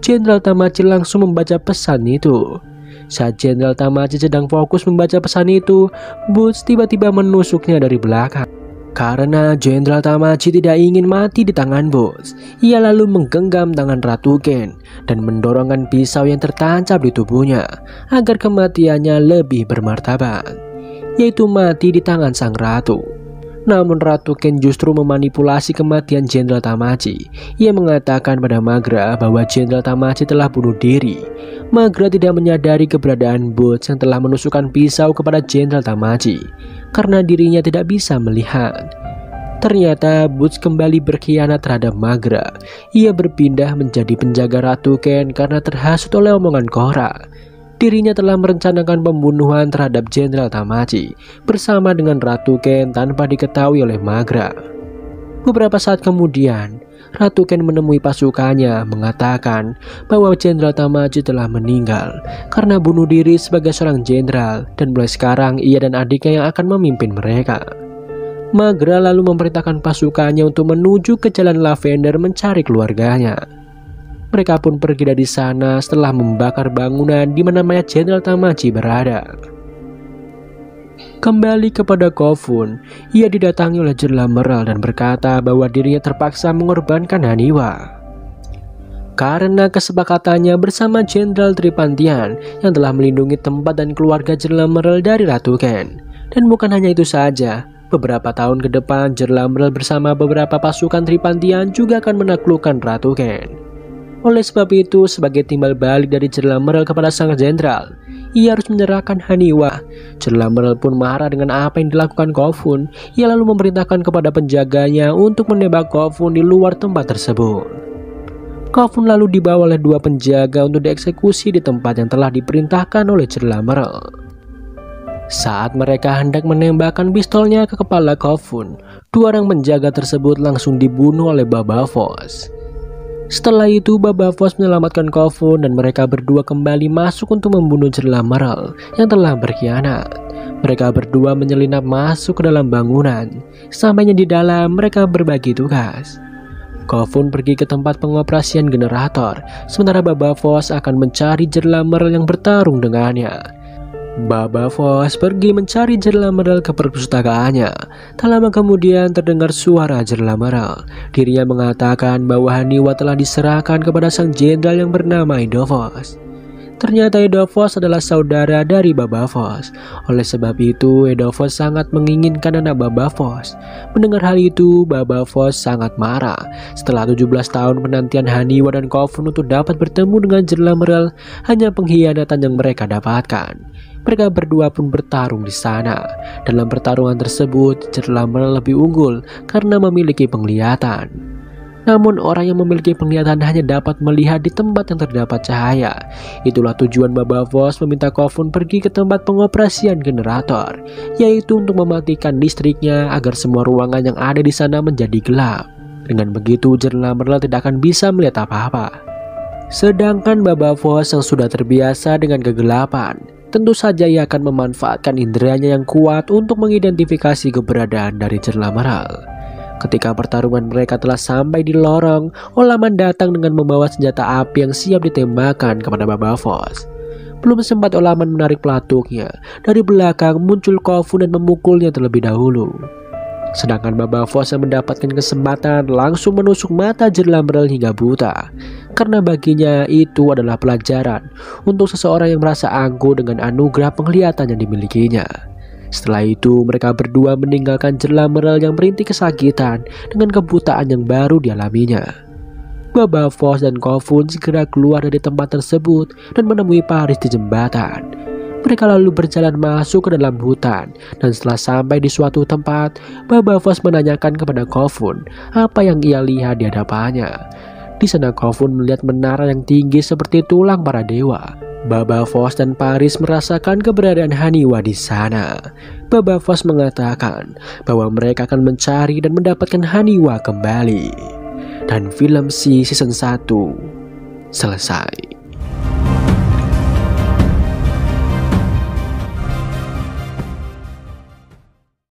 Jenderal Tamaji langsung membaca pesan itu. Saat Jenderal Tamaji sedang fokus membaca pesan itu, Boots tiba-tiba menusuknya dari belakang. Karena Jenderal Tamaji tidak ingin mati di tangan Boots, ia lalu menggenggam tangan Ratu Ken dan mendorongkan pisau yang tertancap di tubuhnya agar kematiannya lebih bermartabat, yaitu mati di tangan sang ratu. Namun Ratu Ken justru memanipulasi kematian Jenderal Tamaji. Ia mengatakan pada Magra bahwa Jenderal Tamaji telah bunuh diri. Magra tidak menyadari keberadaan Boots yang telah menusukkan pisau kepada Jenderal Tamaji karena dirinya tidak bisa melihat. Ternyata Boots kembali berkhianat terhadap Magra. Ia berpindah menjadi penjaga Ratu Ken karena terhasut oleh omongan Korra. Dirinya telah merencanakan pembunuhan terhadap Jenderal Tamaji bersama dengan Ratu Ken tanpa diketahui oleh Magra. Beberapa saat kemudian, Ratu Ken menemui pasukannya mengatakan bahwa Jenderal Tamaji telah meninggal karena bunuh diri sebagai seorang jenderal dan mulai sekarang ia dan adiknya yang akan memimpin mereka. Magra lalu memerintahkan pasukannya untuk menuju ke Jalan Lavender mencari keluarganya. Mereka pun pergi dari sana setelah membakar bangunan di mana mayat Jenderal Tamaji berada. Kembali kepada Kofun, ia didatangi oleh Jenderal Merle dan berkata bahwa dirinya terpaksa mengorbankan Haniwa karena kesepakatannya bersama Jenderal Tripantian yang telah melindungi tempat dan keluarga Jenderal Merle dari Ratu Ken. Dan bukan hanya itu saja, beberapa tahun ke depan Jenderal Merle bersama beberapa pasukan Tripantian juga akan menaklukkan Ratu Ken. Oleh sebab itu, sebagai timbal balik dari Jenderal Merle kepada sang jenderal, ia harus menyerahkan Haniwa. Jenderal Merle pun marah dengan apa yang dilakukan Kofun. Ia lalu memerintahkan kepada penjaganya untuk menembak Kofun di luar tempat tersebut. Kofun lalu dibawa oleh dua penjaga untuk dieksekusi di tempat yang telah diperintahkan oleh Jenderal Merle. Saat mereka hendak menembakkan pistolnya ke kepala Kofun, dua orang penjaga tersebut langsung dibunuh oleh Baba Voss. Setelah itu Baba Voss menyelamatkan Kofun dan mereka berdua kembali masuk untuk membunuh Jenderal Merle yang telah berkhianat. Mereka berdua menyelinap masuk ke dalam bangunan. Sampainya di dalam, mereka berbagi tugas. Kofun pergi ke tempat pengoperasian generator, sementara Baba Voss akan mencari Jenderal Merle yang bertarung dengannya. Baba Voss pergi mencari Jenderal Merle ke perpustakaannya. Tak lama kemudian terdengar suara Jenderal Merle. Dirinya mengatakan bahwa Haniwa telah diserahkan kepada sang jenderal yang bernama Edo Voss. Ternyata Edo Voss adalah saudara dari Baba Voss. Oleh sebab itu Edo Voss sangat menginginkan anak Baba Voss. Mendengar hal itu Baba Voss sangat marah. Setelah 17 tahun penantian Haniwa dan Kofun untuk dapat bertemu dengan Jenderal Merle, hanya pengkhianatan yang mereka dapatkan. Mereka berdua pun bertarung di sana. Dalam pertarungan tersebut, Jenderal Merle lebih unggul karena memiliki penglihatan. Namun orang yang memiliki penglihatan hanya dapat melihat di tempat yang terdapat cahaya. Itulah tujuan Baba Voss meminta Kofun pergi ke tempat pengoperasian generator, yaitu untuk mematikan listriknya agar semua ruangan yang ada di sana menjadi gelap. Dengan begitu Jenderal Merle tidak akan bisa melihat apa-apa. Sedangkan Baba Voss yang sudah terbiasa dengan kegelapan, tentu saja ia akan memanfaatkan inderanya yang kuat untuk mengidentifikasi keberadaan dari Jenderal Merle. Ketika pertarungan mereka telah sampai di lorong, Olaman datang dengan membawa senjata api yang siap ditembakkan kepada Baba Voss. Belum sempat Olaman menarik pelatuknya, dari belakang muncul Kofun dan memukulnya terlebih dahulu. Sedangkan Baba Voss yang mendapatkan kesempatan langsung menusuk mata Jenderal Merle hingga buta. Karena baginya itu adalah pelajaran untuk seseorang yang merasa angkuh dengan anugerah penglihatan yang dimilikinya. Setelah itu mereka berdua meninggalkan Jenderal Merle yang merintih kesakitan dengan kebutaan yang baru dialaminya. Baba Voss dan Kofun segera keluar dari tempat tersebut dan menemui Paris di jembatan. Mereka lalu berjalan masuk ke dalam hutan, dan setelah sampai di suatu tempat, Baba Voss menanyakan kepada Kofun apa yang ia lihat di hadapannya. Di sana Kofun melihat menara yang tinggi seperti tulang para dewa. Baba Voss dan Paris merasakan keberadaan Haniwa di sana. Baba Voss mengatakan bahwa mereka akan mencari dan mendapatkan Haniwa kembali. Dan film Si Season 1 selesai.